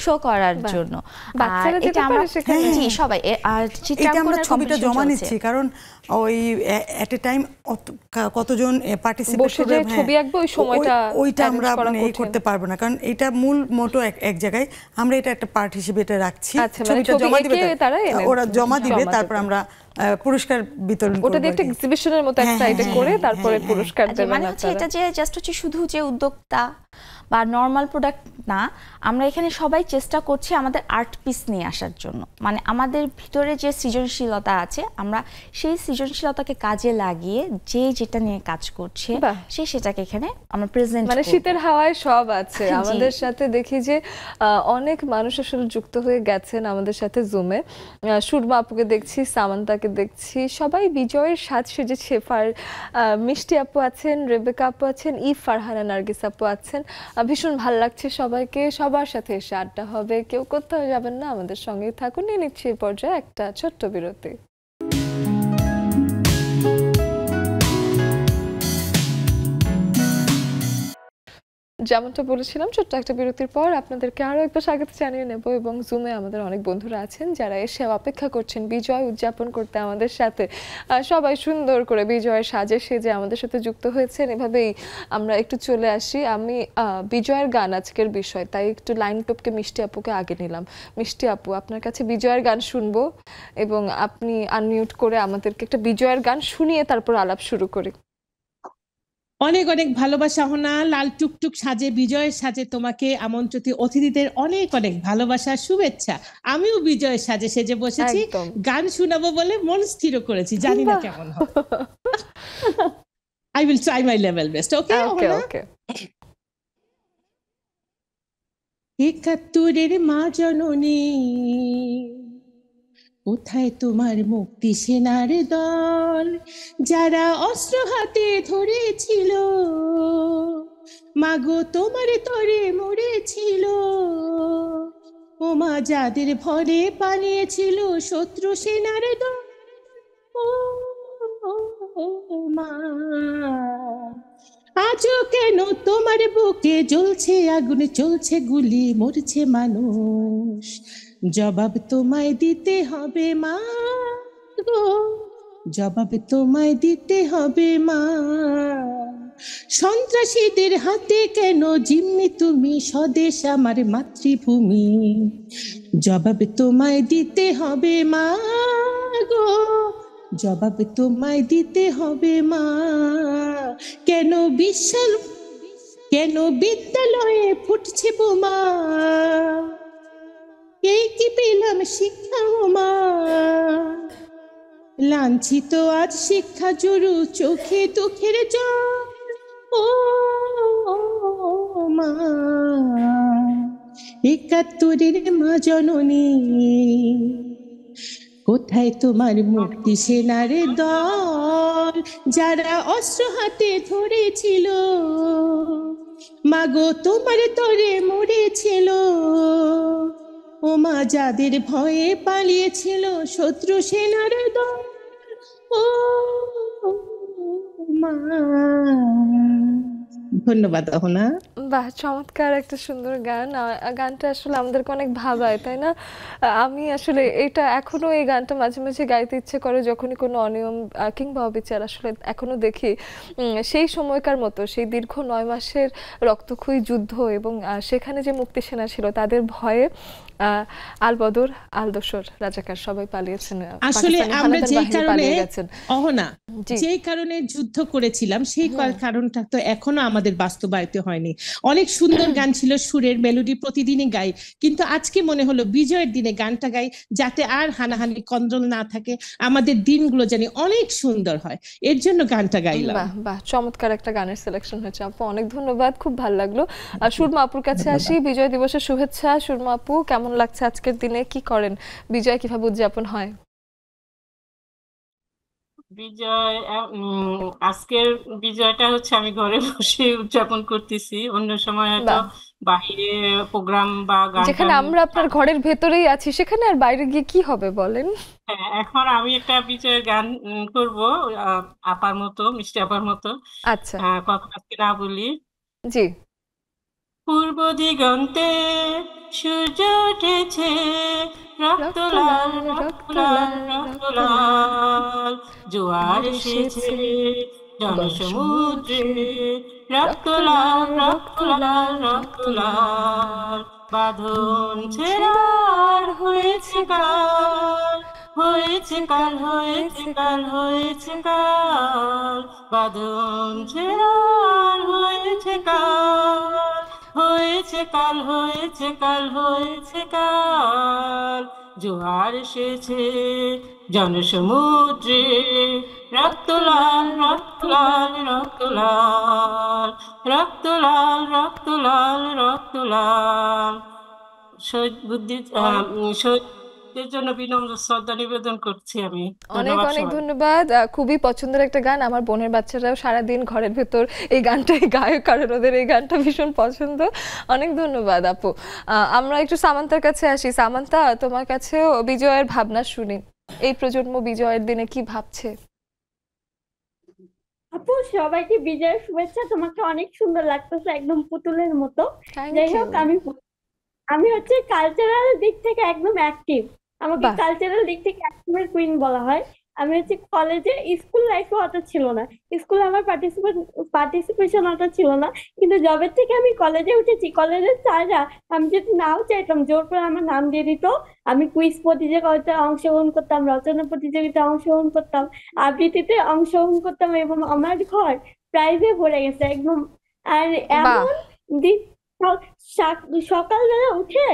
শো করার জন্য। এটা আমরা জি সবাই আমরা ছবিটা জমা নিচ্ছি, কারণ ওই এট এ টাইম কতজন পার্টিসিপেট করবে ছবি আঁকবে ওই সময়টা ওইটা আমরা মানে এই করতে পারবো না, কারণ এটা মূল মোটো এক জায়গায়, আমরা এটা একটা পার্ট হিসেবে এটা রাখছি। ছবিটা জমা দিবে ওরা জমা দিবে, তারপর আমরা পুরস্কার বিতরণ করব। ওটা দিয়ে একটা এক্সিবিশনের মতো একটা এটা করে তারপরে পুরস্কার দেবেন। মানে হচ্ছে এটা যে জাস্ট হচ্ছে শুধু যে উদ্যোক্তা বা নরমাল প্রোডাক্ট না, আমরা এখানে সবাই চেষ্টা করছি আমাদের আর্ট পিস নিয়ে আসার জন্য। মানে আমাদের ভিতরে যে সৃজনশীলতা আছে আমরা সেই সৃজনশীলতাকে কাজে লাগিয়ে যে যেটা নিয়ে কাজ করছে সে সেটাকে এখানে আমরা প্রেজেন্ট মানে শীতের হাওয়ায় সব আছে। আমাদের সাথে দেখি যে অনেক মানুষ আসলে যুক্ত হয়ে গেছেন আমাদের সাথে জুমে। সুরমা আপুকে দেখছি, সামান্তাকে দেখছি, সবাই বিজয়ের সাজ সেজেছে। মিষ্টি আপু আছেন, রেবেকা আপু আছেন, ফারহানা নার্গিস আপু আছেন, ভীষণ ভালো লাগছে সবাইকে, সবার সাথে এসে আড্ডা হবে, কেউ কোথাও যাবেন না, আমাদের সঙ্গেই থাকুন। নিয়ে নিচ্ছি এই পর্যায়ে একটা ছোট্ট বিরতি। যেমনটা বলেছিলাম, ছোট্ট একটা বিরতির পর আপনাদেরকে আরো একবার স্বাগত জানিয়ে নেব, এবং জুমে আমাদের অনেক বন্ধুরা আছেন যারা এসে অপেক্ষা করছেন বিজয় উদযাপন করতে আমাদের সাথে। সবাই সুন্দর করে বিজয়ের সাজে সেজে আমাদের সাথে যুক্ত হয়েছেন। এভাবেই আমরা একটু চলে আসি। আমি বিজয়ের গান আজকের বিষয়, তাই একটু লাইন টপকে মিষ্টি আপুকে আগে নিলাম। মিষ্টি আপু, আপনার কাছে বিজয়ের গান শুনবো, এবং আপনি আনমিউট করে আমাদেরকে একটা বিজয়ের গান শুনিয়ে তারপর আলাপ শুরু করি। অনেক অনেক ভালোবাসা হোনা, লাল টুকটুক সাজে বিজয়ের সাজে তোমাকে আমন্ত্রিত অতিথিদের অনেক অনেক ভালোবাসা, শুভেচ্ছা। আমিও বিজয়ের সাজে সেজে বসেছি, গান শোনাবো বলে মন স্থির করেছি, জানি না কেমন হবে। I will try my level best. Okay okay. ৭১-এর মা জননী, কোথায় তোমার মুক্তি সেনার দল, যারা অস্ত্র হাতে ধরেছিল, মাগো তোমার তরে মরেছিল, ও মা যাদের ভরে পালিয়েছিল শত্রু সেনার দল, ও মা আজও কেন তোমার বুকে জ্বলছে আগুন, চলছে গুলি, মরছে মানুষ, জবাব তোমায় দিতে হবে মা গো, জবাব তোমায় দিতে হবে মা। সন্ত্রাসীদের হাতে কেন জিম্মি তুমি, স্বদেশ আমার মাতৃভূমি, জবাব তোমায় দিতে হবে মা গো, জবাব তোমায় দিতে হবে মা। কেন বিদ্যালয়ে ফুটছে বোমা, এই কি পেলাম শিক্ষা মা, লাঞ্ছিত আজ শিক্ষা জুড়ু, চোখে দুঃখের জল, ও মা ৭১-এর মা জননী, কোথায় তোমার মুক্তি সেনার দল, যারা অস্ত্র হাতে ধরেছিল, মাগো তোমার তরে মরেছিল, ও মা যাদের ভয়ে পালিয়েছিল শত্রু সেনার দল, ও মা। ধন্যবাদ অহনা। বাহ, চমৎকার একটা সুন্দর গান। গানটা আসলে আমাদেরকে অনেক ভাবায়, তাই না? আমি আসলে এটা এখনো এই গানটা মাঝে মাঝে গাইতে ইচ্ছে করে যখনই কোনো অনিয়ম কিংবা অবিচার আসলে এখনো দেখি। সেই সময়কার মতো সেই দীর্ঘ ৯ মাসের রক্তক্ষয়ী যুদ্ধ, এবং সেখানে যে মুক্তি সেনা ছিল তাদের ভয়ে আল বদর, আল দোসর, রাজাকার সবাই পালিয়েছেন। আসলে আমরা যেই কারণে অহনা যেই কারণে যুদ্ধ করেছিলাম সেই কারণটা তো এখনো আমাদের বাস্তবায়িত হয়নি। অনেক সুন্দর গান ছিল, সুরের মেলোডি প্রতিদিনই গাই, কিন্তু আজকে মনে হলো বিজয়ের দিনে গানটা গাই যাতে আর হানাহানি কন্দল না থাকে, আমাদের দিনগুলো জানি অনেক সুন্দর হয়, এর জন্য গানটা গাইলাম। বাহ বাহ, চমৎকার একটা গানের সিলেকশন হয়েছে আপু, অনেক ধন্যবাদ, খুব ভালো লাগলো। আর সুরমা আপুর কাছে আসি। বিজয় দিবসের শুভেচ্ছা সুরমা আপু, কেমন লাগছে আজকের দিনে, কি করেন, বিজয় কিভাবে উদযাপন হয়? বিজয় আজকের বিজয়টা হচ্ছে আমি ঘরে বসে উদযাপন করতেছি, অন্য সময় হয়তো বাইরে প্রোগ্রাম বা গান, যেখানে আমরা আপনার ঘরের ভেতরেই আছি সেখানে আর বাইরে গিয়ে কি হবে বলেন? হ্যাঁ, এখন আমি একটা বিজয়ের গান করব আপার মতো, মিষ্টি আপার মতো। আচ্ছা, কথা আজকে না বলি। জি। পূর্ব দিগন্তে সূর্য উঠেছে, রক্ত লাল রক্ত লাল রক্ত লাল, জোয়ার এসেছে জনসমুদ্রে, রক্ত লাল রক্ত লাল রক্ত লাল, বাঁধন ছেড়ার হয়েছে কাল, হয়েছে কাল হয়েছে কাল হয়েছে কাল, বাঁধন ছেড়ার হয়েছে কাল, হয়েছে কাল হয়েছে কাল হয়েছে কাল, জোয়ার এসেছে জনসমুদ্রে, রক্ত লাল রক্ত লাল রক্ত লাল, রক্ত লাল রক্ত লাল রক্ত লাল। শহীদ বুদ্ধি শহীদদের জন্য বিনম্র শ্রদ্ধা নিবেদন করছি আমি। অনেক ধন্যবাদ অনেক সবাই। ধন্যবাদ। খুবই পছন্দের একটা গান। আমার বোনের বাচ্চারাও সারাদিন ঘরের ভেতর এই গানটাই গায়, কারণ ওদের এই গানটা ভীষণ পছন্দ। অনেক ধন্যবাদ আপু। আমরা একটু সামান্তার কাছে আসি। সামান্তা, তোমার কাছেও বিজয়ের ভাবনা শুনি। এই প্রজন্ম বিজয়ের দিনে কি ভাবছে? আপু, সবাইকে বিজয়ের শুভেচ্ছা। তোমাকে অনেক সুন্দর লাগতেছে, একদম পুতুলের মতো। যাই হোক, আমি হচ্ছে কালচারাল দিক থেকে একদম অ্যাক্টিভ। আমাকে কালচারাল দিক থেকে অ্যাক্টিভের কুইন বলা হয়। আমি হচ্ছে কলেজে, স্কুল লাইফে অত ছিল না, স্কুলে আমার পার্টিসিপেশন অত ছিল না, কিন্তু জবের থেকে আমি কলেজে উঠেছি। কলেজের স্যাররা আমি যদি নাও চাইতাম জোর করে আমার নাম দিয়ে দিত। আমি কুইজ প্রতিযোগিতায় অংশগ্রহণ করতাম, রচনা প্রতিযোগিতায় অংশগ্রহণ করতাম, আবৃত্তিতে অংশগ্রহণ করতাম, এবং আমার ঘর প্রাইজে ভরে গেছে একদম। আর এমন দিন, সকালবেলা উঠে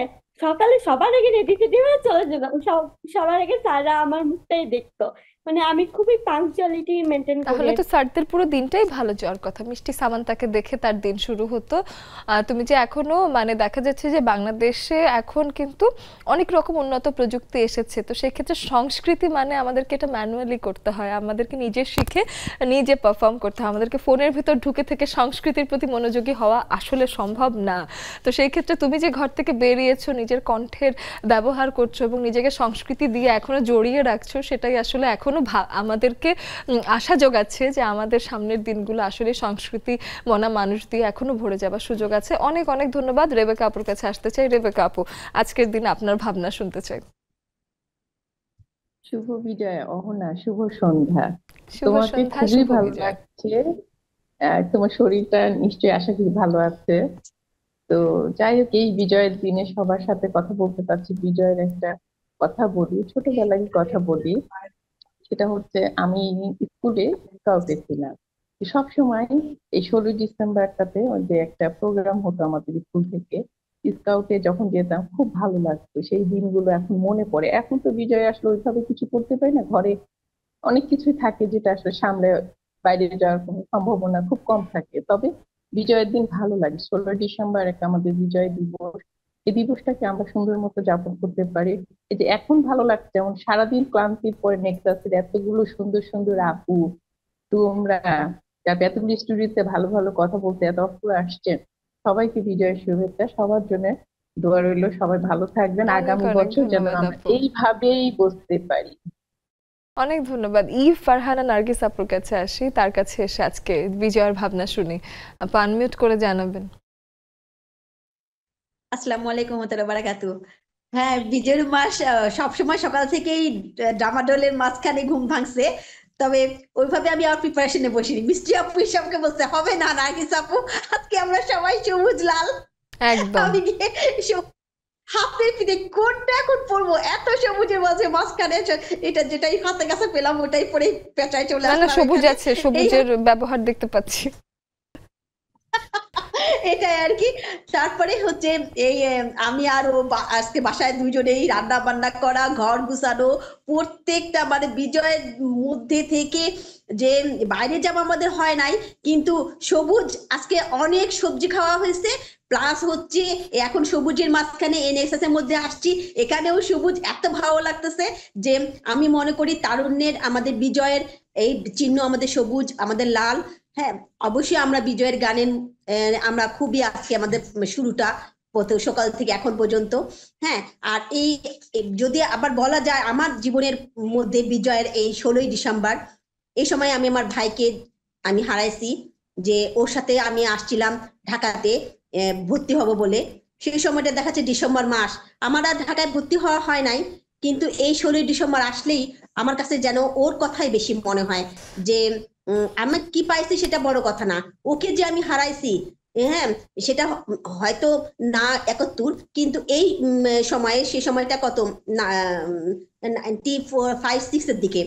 সকালে সবার আগে রেডি টেডি হয়ে চলে যেতাম, সবার আগে স্যাররা আমার মুখটাই দেখতো। মানে আমি খুবই পাংচুয়ালিটি মেনটেন করি। তাহলে তো স্যারদের পুরো দিনটাই ভালো যাওয়ার কথা। মিষ্টি সামান্তাকে দেখে তার দিন শুরু হতো। তুমি যে এখনো মানে দেখা যাচ্ছে যে বাংলাদেশে এখন কিন্তু অনেক রকম উন্নত প্রযুক্তি এসেছে, তো সেই ক্ষেত্রে সংস্কৃতি মানে আমাদেরকে এটা ম্যানুয়ালি করতে হয়, আমাদেরকে নিজে শিখে নিজে পারফর্ম করতে হয়। আমাদেরকে ফোনের ভিতর ঢুকে থেকে সংস্কৃতির প্রতি মনোযোগী হওয়া আসলে সম্ভব না। তো সেই ক্ষেত্রে তুমি যে ঘর থেকে বেরিয়েছো, নিজের কণ্ঠের ব্যবহার করছো এবং নিজেকে সংস্কৃতি দিয়ে এখনো জড়িয়ে রাখছো, সেটাই আসলে এখনো আমাদেরকে আশা যোগাচ্ছে যে আমাদের সামনের দিনগুলো আসলে সংস্কৃতি মনা মানুষ দিয়ে এখনো ভরে যাবার সুযোগ আছে। অনেক অনেক ধন্যবাদ। রেবেকা আপুর কাছে আসতে চাই। রেবেকা আপু, আজকের দিন আপনার ভাবনা শুনতে চাই। শুভ বিজয় অহনা, শুভ সন্ধ্যা। শুভ তোমাকে সন্ধ্যা, খুবই শুভ ভালো বিজয়। লাগছে, তোমার শরীরটা নিশ্চয়ই আশা করি ভালো আছে। তো যাই হোক, এই বিজয়ের দিনে সবার সাথে কথা বলতে পারছি। বিজয়ের একটা কথা বলি, ছোটবেলায় কথা বলি। সেটা হচ্ছে, আমি স্কুলে স্কাউটে ছিলাম। সবসময় এই 16ই ডিসেম্বরটাতে যে একটা প্রোগ্রাম হতো আমাদের স্কুল থেকে, স্কাউটে যখন যেতাম খুব ভালো লাগতো। সেই দিনগুলো এখন মনে পড়ে। এখন তো বিজয় আসলে ওইভাবে কিছু করতে পারি না, ঘরে অনেক কিছুই থাকে যেটা আসলে সামলে বাইরে যাওয়ার কোনো সম্ভাবনা খুব কম থাকে। তবে বিজয়ের দিন ভালো লাগে। 16ই ডিসেম্বর একটা আমাদের বিজয় দিবস। এই দিবসটাকে আমরা সুন্দর মতো যাপন করতে পারি। এই যে এখন ভালো লাগছে, যেমন সারাদিন ক্লান্তির পরে নেক্সাসের এতগুলো সুন্দর সুন্দর আপু, তোমরা যারা এতগুলো স্টুডিওতে ভালো ভালো কথা বলতে এত অপুরা আসছেন, সবাইকে বিজয়ের শুভেচ্ছা। সবার জন্য দোয়া রইল, সবাই ভালো থাকবেন। আগামী বছর যেন আমরা এইভাবেই বসতে পারি। অনেক ধন্যবাদ। ফারহানা নার্গিস আপুর কাছে আসি। তার কাছে এসে আজকে বিজয়ের ভাবনা শুনি। আপু আনমিউট করে জানাবেন। আসসালামু আলাইকুম ওয়া রাহমাতুল্লাহি ওয়া বারাকাতুহু। হ্যাঁ, বিজয়ের মাস সবসময় সকাল থেকেই ডামাডোলের মাঝখানে ঘুম ভাঙছে, তবে ওইভাবে আমি আর প্রিপারেশনে বসিনি। মিষ্টি আপু হিসাবকে বলতে হবে না, নার্গিস আপু আজকে আমরা সবাই সবুজ লাল। একদম আমি হাতের পিঠে কোনটা এখন পরবো, এত সবুজের মাঝে মাঝখানে এটা যেটাই হাতে কাছে পেলাম ওটাই পরে পেঁচায় চলে আসলাম। সবুজ আছে, সবুজের ব্যবহার দেখতে পাচ্ছি। এটাই আর কি। তারপরে হচ্ছে এই আমি আর ও আজকে বাসায় দুইজনেই রান্না বান্না করা, ঘর গুছানো, প্রত্যেকটা মানে বিজয়ের মধ্যে থেকে যে বাইরে যাওয়া আমাদের হয় নাই, কিন্তু সবুজ আজকে অনেক সবজি খাওয়া হয়েছে। প্লাস হচ্ছে এখন সবুজের মাঝখানে এনএসএস এর মধ্যে আসছি, এখানেও সবুজ এত ভালো লাগতেছে যে আমি মনে করি তারুণ্যের আমাদের বিজয়ের এই চিহ্ন আমাদের সবুজ, আমাদের লাল। হ্যাঁ, অবশ্যই আমরা বিজয়ের গানের আমরা খুবই আজকে আমাদের শুরুটা সকাল থেকে এখন পর্যন্ত। হ্যাঁ, আর এই যদি আবার বলা যায় আমার জীবনের মধ্যে বিজয়ের এই 16ই ডিসেম্বর, এই সময় আমি আমার ভাইকে আমি হারাইছি। যে ওর সাথে আমি আসছিলাম ঢাকাতে ভর্তি হব বলে। সেই সময়টা দেখা যাচ্ছে ডিসেম্বর মাস, আমার আর ঢাকায় ভর্তি হওয়া হয় নাই, কিন্তু এই 16ই ডিসেম্বর আসলেই আমার কাছে যেন ওর কথাই বেশি মনে হয়। যে আমি কি পাইছি সেটা বড় কথা না, ওকে যে আমি হারাইছি, হ্যাঁ সেটা হয়তো না 71, কিন্তু এই সময়ে সেই সময়টা কত 95-96 এর দিকে।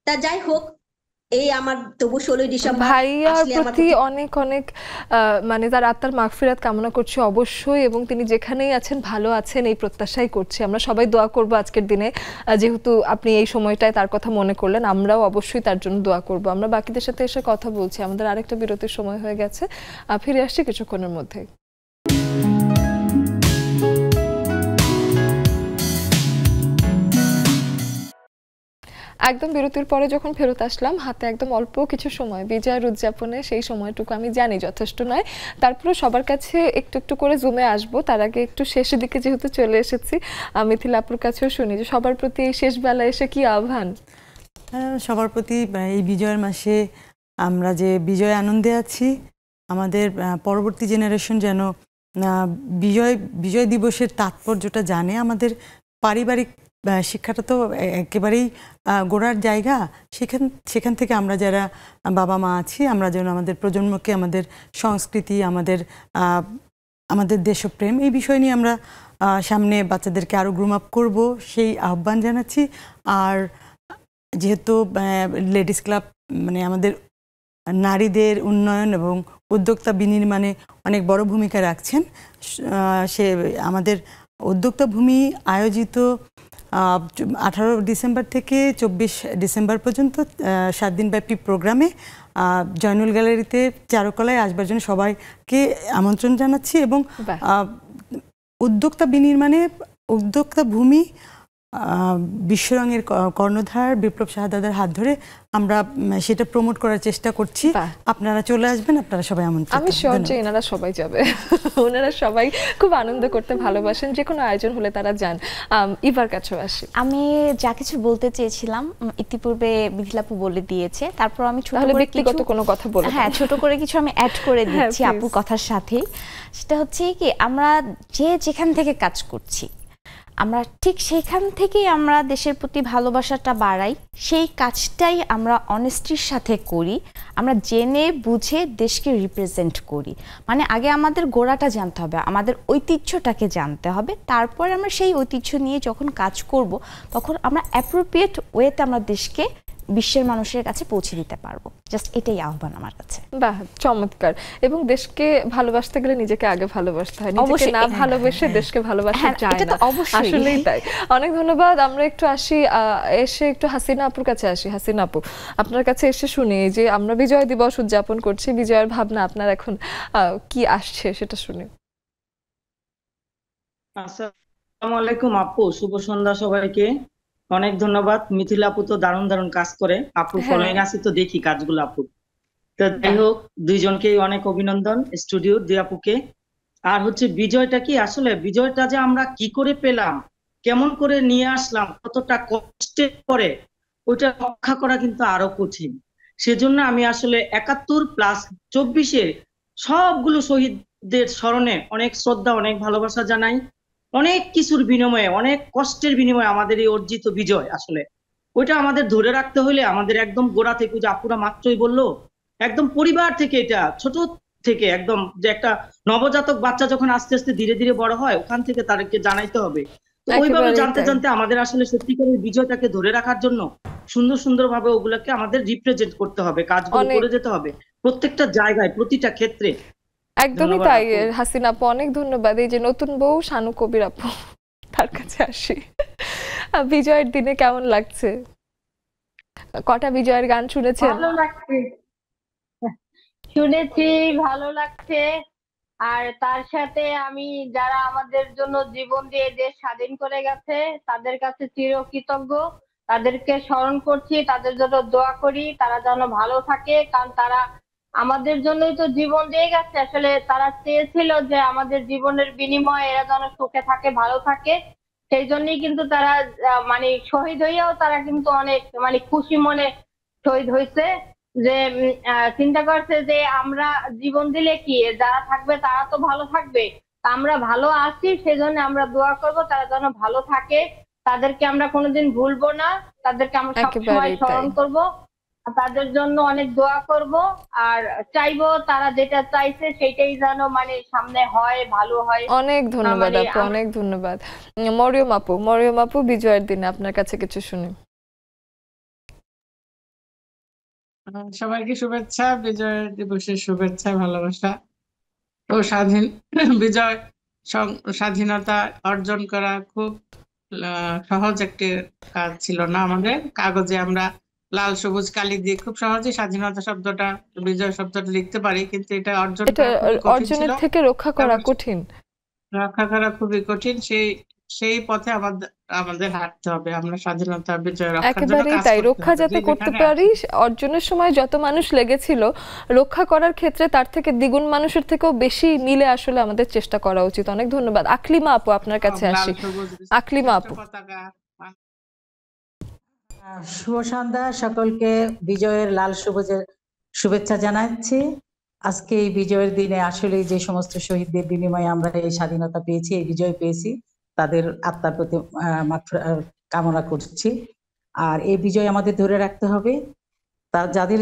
তা যাই হোক, এই আমার তবু 16ই ডিসেম্বর ভাইয়ার প্রতি অনেক অনেক মানে তার আত্মার মাগফিরাত কামনা করছি অবশ্যই, এবং তিনি যেখানেই আছেন ভালো আছেন এই প্রত্যাশাই করছি। আমরা সবাই দোয়া করব আজকের দিনে, যেহেতু আপনি এই সময়টায় তার কথা মনে করলেন, আমরাও অবশ্যই তার জন্য দোয়া করব। আমরা বাকিদের সাথে এসে কথা বলছি, আমাদের আরেকটা বিরতির সময় হয়ে গেছে, ফিরে আসছি কিছুক্ষণের মধ্যে। একদম বিরতির পরে যখন ফেরত আসলাম, হাতে একদম অল্প কিছু সময় বিজয়ের উদযাপনে, সেই সময়টুকু আমি জানি যথেষ্ট নয়, তারপরে সবার কাছে একটু একটু করে জুমে আসবো। তার আগে একটু শেষের দিকে যেহেতু চলে এসেছি, মিথিলা আপুর কাছেও শুনি যে সবার প্রতি এই শেষ বেলায় এসে কি আহ্বান? সবার প্রতি এই বিজয়ের মাসে আমরা যে বিজয় আনন্দে আছি, আমাদের পরবর্তী জেনারেশন যেন বিজয় দিবসের তাৎপর্যটা জানে। আমাদের পারিবারিক শিক্ষাটা তো একেবারেই গোড়ার জায়গা, সেখান থেকে আমরা যারা বাবা মা আছি, আমরা যেন আমাদের প্রজন্মকে আমাদের সংস্কৃতি, আমাদের দেশপ্রেম, এই বিষয় নিয়ে আমরা সামনে বাচ্চাদেরকে আরও গ্রুম আপ করবো, সেই আহ্বান জানাচ্ছি। আর যেহেতু লেডিস ক্লাব মানে আমাদের নারীদের উন্নয়ন এবং উদ্যোক্তা বিনির্মাণে অনেক বড় ভূমিকা রাখছেন, সে আমাদের উদ্যোক্তা ভূমি আয়োজিত 18 ডিসেম্বর থেকে 24 ডিসেম্বর পর্যন্ত 7 দিনব্যাপী প্রোগ্রামে জয়নুল গ্যালারিতে চারুকলায় আসবার জন্য সবাইকে আমন্ত্রণ জানাচ্ছি। এবং উদ্যোক্তা বিনির্মাণে উদ্যোক্তা ভূমি বিশ্বরঙের কর্ণধার বিপ্লব শাহদাদার হাত ধরে আমরা সেটা প্রমোট করার চেষ্টা করছি। আপনারা চলে আসবেন, আপনারা সবাই আমন্ত্রিত। আমি শিওর যে এনারা সবাই যাবে, ওনারা সবাই খুব আনন্দ করতে ভালোবাসেন, যে কোনো আয়োজন হলে তারা যান। ইভার কাছেও আসি। আমি যা কিছু বলতে চেয়েছিলাম ইতিপূর্বে মিথিলা আপু বলে দিয়েছে, তারপর আমি ছোট করে ব্যক্তিগত কোনো কথা বলবো। হ্যাঁ, ছোট করে কিছু আমি অ্যাড করে দিচ্ছি আপুর কথার সাথেই। সেটা হচ্ছে কি, আমরা যেখান থেকে কাজ করছি, আমরা ঠিক সেখান থেকেই আমরা দেশের প্রতি ভালোবাসাটা বাড়াই, সেই কাজটাই আমরা অনেস্টির সাথে করি, আমরা জেনে বুঝে দেশকে রিপ্রেজেন্ট করি। মানে আগে আমাদের গোড়াটা জানতে হবে, আমাদের ঐতিহ্যটাকে জানতে হবে, তারপর আমরা সেই ঐতিহ্য নিয়ে যখন কাজ করব, তখন আমরা অ্যাপ্রোপ্রিয়েট ওয়েতে আমরা দেশকে বিশ্বের মানুষের কাছে পৌঁছে দিতে পারবো। জাস্ট এটাই আহ্বান আমার কাছে। বাহ, চমৎকার। এবং দেশকে ভালোবাসতে গেলে নিজেকে আগে ভালোবাসতে হয়, নিজেকে না ভালোবেসে দেশকে ভালোবাসা যায় না, আসলেই তাই। অনেক ধন্যবাদ। আমরা একটু আসি, এসে একটু হাসিনা আপুর কাছে আসি। হাসিনা আপু, আপনার কাছে এসে শুনি যে আমরা বিজয় দিবস উদযাপন করছি, বিজয়ের ভাবনা আপনার এখন কি আসছে সেটা শুনি। আসসালামু আলাইকুম আপু, শুভ সন্ধ্যা সবাইকে। অনেক ধন্যবাদ। মিথিলা আপু তো দারুণ দারুণ কাজ করে, আপুর ফলোইং আছে তো দেখি কাজগুলো আপু। তো যাই হোক, দুইজনকেই অনেক অভিনন্দন, স্টুডিও দুই আপুকে। আর হচ্ছে বিজয়টা কি, আসলে বিজয়টা যে আমরা কি করে পেলাম, কেমন করে নিয়ে আসলাম, কতটা কষ্টের পরে, ওইটা রক্ষা করা কিন্তু আরো কঠিন। সেজন্য আমি আসলে 71+24 সবগুলো শহীদদের স্মরণে অনেক শ্রদ্ধা, অনেক ভালোবাসা জানাই। অনেক কিছুর বিনিময়ে, অনেক কষ্টের বিনিময়ে আমাদের এই অর্জিত বিজয়, আসলে ওইটা আমাদের ধরে রাখতে হলে আমাদের একদম গোড়া থেকে, যে আপুরা মাত্রই বললো, একদম পরিবার থেকে, এটা ছোট থেকে একদম, যে একটা নবজাতক বাচ্চা যখন আস্তে আস্তে ধীরে ধীরে বড় হয়, ওখান থেকে তাদেরকে জানাইতে হবে। তো ওইভাবে জানতে জানতে আমাদের আসলে সত্যিকারের বিজয়টাকে ধরে রাখার জন্য সুন্দর সুন্দর ভাবে ওগুলোকে আমাদের রিপ্রেজেন্ট করতে হবে, কাজগুলো করে যেতে হবে প্রত্যেকটা জায়গায়, প্রতিটা ক্ষেত্রে। একদমই তাই হাসিনা আপু, অনেক ধন্যবাদ। এই যে নতুন বউ শানু কবির আপু, তার কাছে আসি। বিজয়ের দিনে কেমন লাগছে? কটা বিজয়ের গান শুনেছেন? ভালো লাগছে, শুনেছি, ভালো লাগছে। আর তার সাথে আমি যারা আমাদের জন্য জীবন দিয়ে দেশ স্বাধীন করে গেছে তাদের কাছে চিরকৃতজ্ঞ, তাদেরকে স্মরণ করছি, তাদের জন্য দোয়া করি, তারা যেন ভালো থাকে, কারণ তারা আমাদের জন্যই তো জীবন দিয়ে গেছে। আসলে তারা চেয়েছিল যে আমাদের জীবনের বিনিময়ে এরা যেন সুখে থাকে, ভালো থাকে, সেই জন্যই কিন্তু তারা মানে শহীদ হইয়াও তারা কিন্তু অনেক মানে খুশি মনে শহীদ হয়েছে, যে চিন্তা করছে যে আমরা জীবন দিলে কি যারা থাকবে তারা তো ভালো থাকবে, আমরা ভালো আছি, সেজন্য আমরা দোয়া করব তারা যেন ভালো থাকে, তাদেরকে আমরা কোনোদিন ভুলবো না, তাদেরকে আমরা সবসময় স্মরণ করব, তাদের জন্য অনেক দোয়া করব, আর চাইবো তারা যেটা চাইছে সেটাই যেন মানে সামনে হয়, ভালো হয়। অনেক ধন্যবাদ আপু, অনেক ধন্যবাদ। মরিয়ম আপু, বিজয়ের দিনে আপনার কাছে কিছু শুনি। সবাইকে শুভেচ্ছা, বিজয় দিবসের শুভেচ্ছা, ভালোবাসা। তো বিজয় স্বাধীনতা অর্জন করা খুব সহজ একটি কাজ ছিল না আমাদের। কাগজে আমরা লাল সবুজ কালি দিয়ে খুব সহজে স্বাধীনতা শব্দটা, বিজয় শব্দটা লিখতে পারি, কিন্তু এটা অর্জনের থেকে রক্ষা করা কঠিন, রক্ষা করা খুবই কঠিন। সেই সেই পথে আমাদের হাঁটতে হবে। আমরা স্বাধীনতা বিজয় রক্ষার জন্য একেবারেই কাজ তাই, করতে রক্ষা হবে। যাতে করতে পারি, অর্জনের সময় যত মানুষ লেগেছিল রক্ষা করার ক্ষেত্রে তার থেকে দ্বিগুণ মানুষের থেকেও বেশি মিলে আসলে আমাদের চেষ্টা করা উচিত। অনেক ধন্যবাদ। আকলিমা আপু, আপনার কাছে আসি। আকলিমা আপু, শুভ সন্ধ্যা, সকলকে বিজয়ের লাল সবুজের শুভেচ্ছা জানাচ্ছি। আজকে এই বিজয়ের দিনে আসলে যে সমস্ত শহীদদের বিনিময়ে আমরা এই স্বাধীনতা পেয়েছি, এই বিজয় পেয়েছি, তাদের আত্মার প্রতি কামনা করছি। আর এই বিজয় আমাদের ধরে রাখতে হবে। যাদের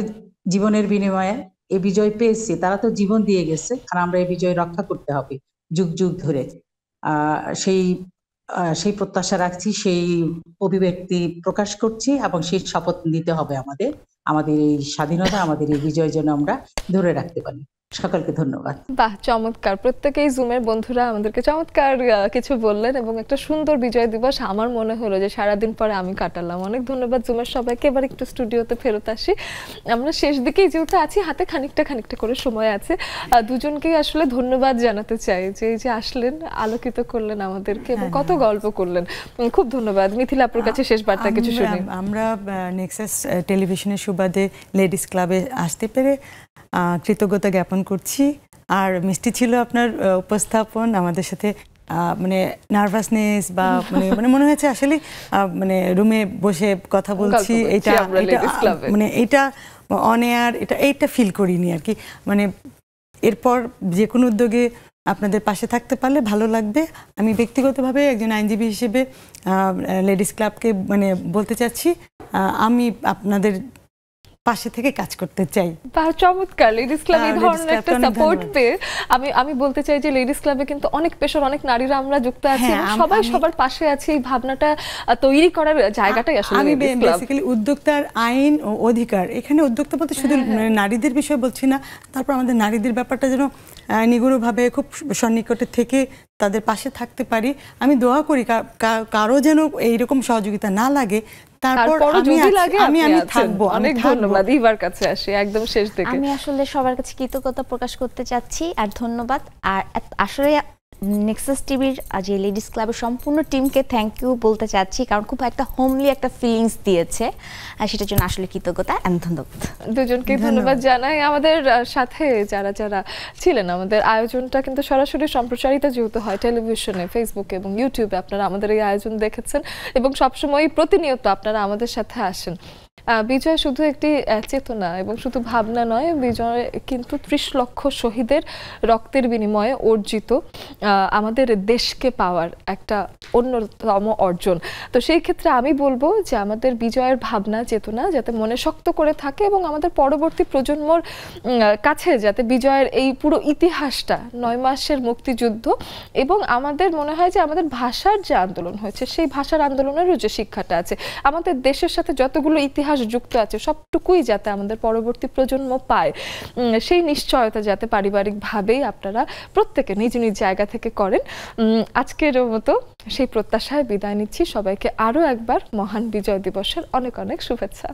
জীবনের বিনিময়ে এই বিজয় পেয়েছি তারা তো জীবন দিয়ে গেছে, আর আমরা এই বিজয় রক্ষা করতে হবে যুগ যুগ ধরে। সেই প্রত্যাশা রাখছি, সেই অভিব্যক্তি প্রকাশ করছি, এবং সেই শপথ নিতে হবে আমাদের এই স্বাধীনতা, আমাদের এই বিজয় যেন আমরা ধরে রাখতে পারি। সকলকে ধন্যবাদ। বাহ, চমৎকার। প্রত্যেকেই জুমের বন্ধুরা আমাদেরকে চমৎকার কিছু বললেন এবং একটা সুন্দর বিজয় দিবস আমার মনে হলো যে সারাদিন পরে আমি কাটালাম। অনেক ধন্যবাদ জুমের সবাইকে। এবার একটু স্টুডিওতে ফেরত আসি। আমরা শেষ দিকেই যেহেতু আছি, হাতে খানিকটা করে সময় আছে, দুজনকেই আসলে ধন্যবাদ জানাতে চাই যে এই যে আসলেন, আলোকিত করলেন আমাদেরকে এবং কত গল্প করলেন। খুব ধন্যবাদ। মিথিলা আপুর কাছে শেষ বার্তা কিছু শুনি। আমরা নেক্সাস টেলিভিশনের সুবাদে লেডিস ক্লাবে আসতে পেরে কৃতজ্ঞতা জ্ঞাপন করছি। আর মিষ্টি ছিল আপনার উপস্থাপন, আমাদের সাথে মানে নার্ভাসনেস বা মানে মনে হয়েছে আসলে মানে রুমে বসে কথা বলছি, এটা অন এয়ার এইটা ফিল করিনি আর কি। মানে এরপর যে কোনো উদ্যোগে আপনাদের পাশে থাকতে পারলে ভালো লাগবে। আমি ব্যক্তিগতভাবে একজন আইনজীবী হিসেবে লেডিস ক্লাবকে মানে বলতে চাচ্ছি আমি আপনাদের পাশে থেকে কাজ করতে চাই। চমৎকার। লেডিস ক্লাব এই ধরনের একটা সাপোর্ট পেয়ে আমি বলতে চাই যে লেডিস ক্লাবে কিন্তু অনেক পেশার, অনেক নারীরা আমরা যুক্ত আছি, সবাই সবার পাশে আছে। এই ভাবনাটা তৈরি করার জায়গাটাই আসলে আমি বেসিক্যালি উদ্যোক্তার আইন ও অধিকার, এখানে উদ্যোক্তা বলতে শুধু নারীদের বিষয় বলছি না, তারপর আমাদের নারীদের ব্যাপারটা যেন নিগুড়ভাবে খুব সন্নিকটে থেকে তাদের পাশে থাকতে পারি। আমি দোয়া করি কারো যেন এইরকম সহযোগিতা না লাগে। তারপর আমি থাকবো। অনেক ধন্যবাদ। ইবার কাছে আসি একদম শেষ দিকে। আমি আসলে সবার কাছে কৃতজ্ঞতা প্রকাশ করতে চাচ্ছি আর ধন্যবাদ। আর আসলে নেক্সাস টিভির যে লেডিস ক্লাবের সম্পূর্ণ টিমকে থ্যাংক ইউ বলতে চাচ্ছি, কারণ খুব একটা হোমলি একটা ফিলিংস দিয়েছে, আর সেটার জন্য আসলে কৃতজ্ঞতা এন্ড ধন্যবাদ। দুজনকে ধন্যবাদ জানাই। আমাদের সাথে যারা যারা ছিলেন, আমাদের আয়োজনটা কিন্তু সরাসরি সম্প্রচারিত যেহেতু হয় টেলিভিশনে, ফেসবুকে এবং ইউটিউবে, আপনারা আমাদের এই আয়োজন দেখেছেন এবং সবসময় প্রতিনিয়ত আপনারা আমাদের সাথে আসেন। বিজয় শুধু একটি চেতনা এবং শুধু ভাবনা নয়, বিজয় কিন্তু 30 লক্ষ শহীদের রক্তের বিনিময়ে অর্জিত আমাদের দেশকে পাওয়ার একটা অন্যতম অর্জন। তো সেই ক্ষেত্রে আমি বলবো যে আমাদের বিজয়ের ভাবনা, চেতনা যাতে মনে শক্ত করে থাকে এবং আমাদের পরবর্তী প্রজন্মর কাছে যাতে বিজয়ের এই পুরো ইতিহাসটা, 9 মাসের মুক্তিযুদ্ধ এবং আমাদের মনে হয় যে আমাদের ভাষার যে আন্দোলন হয়েছে, সেই ভাষার আন্দোলনেরও যে শিক্ষাটা আছে, আমাদের দেশের সাথে যতগুলো ইতিহাস যুক্ত আছে সবটুকুই যাতে আমাদের পরবর্তী প্রজন্ম পায়, সেই নিশ্চয়তা যাতে পারিবারিকভাবেই আপনারা প্রত্যেকে নিজ নিজ জায়গা থেকে করেন। আজকের মতো সেই প্রত্যাশায় বিদায় নিচ্ছি। সবাইকে আরও একবার মহান বিজয় দিবসের অনেক অনেক শুভেচ্ছা।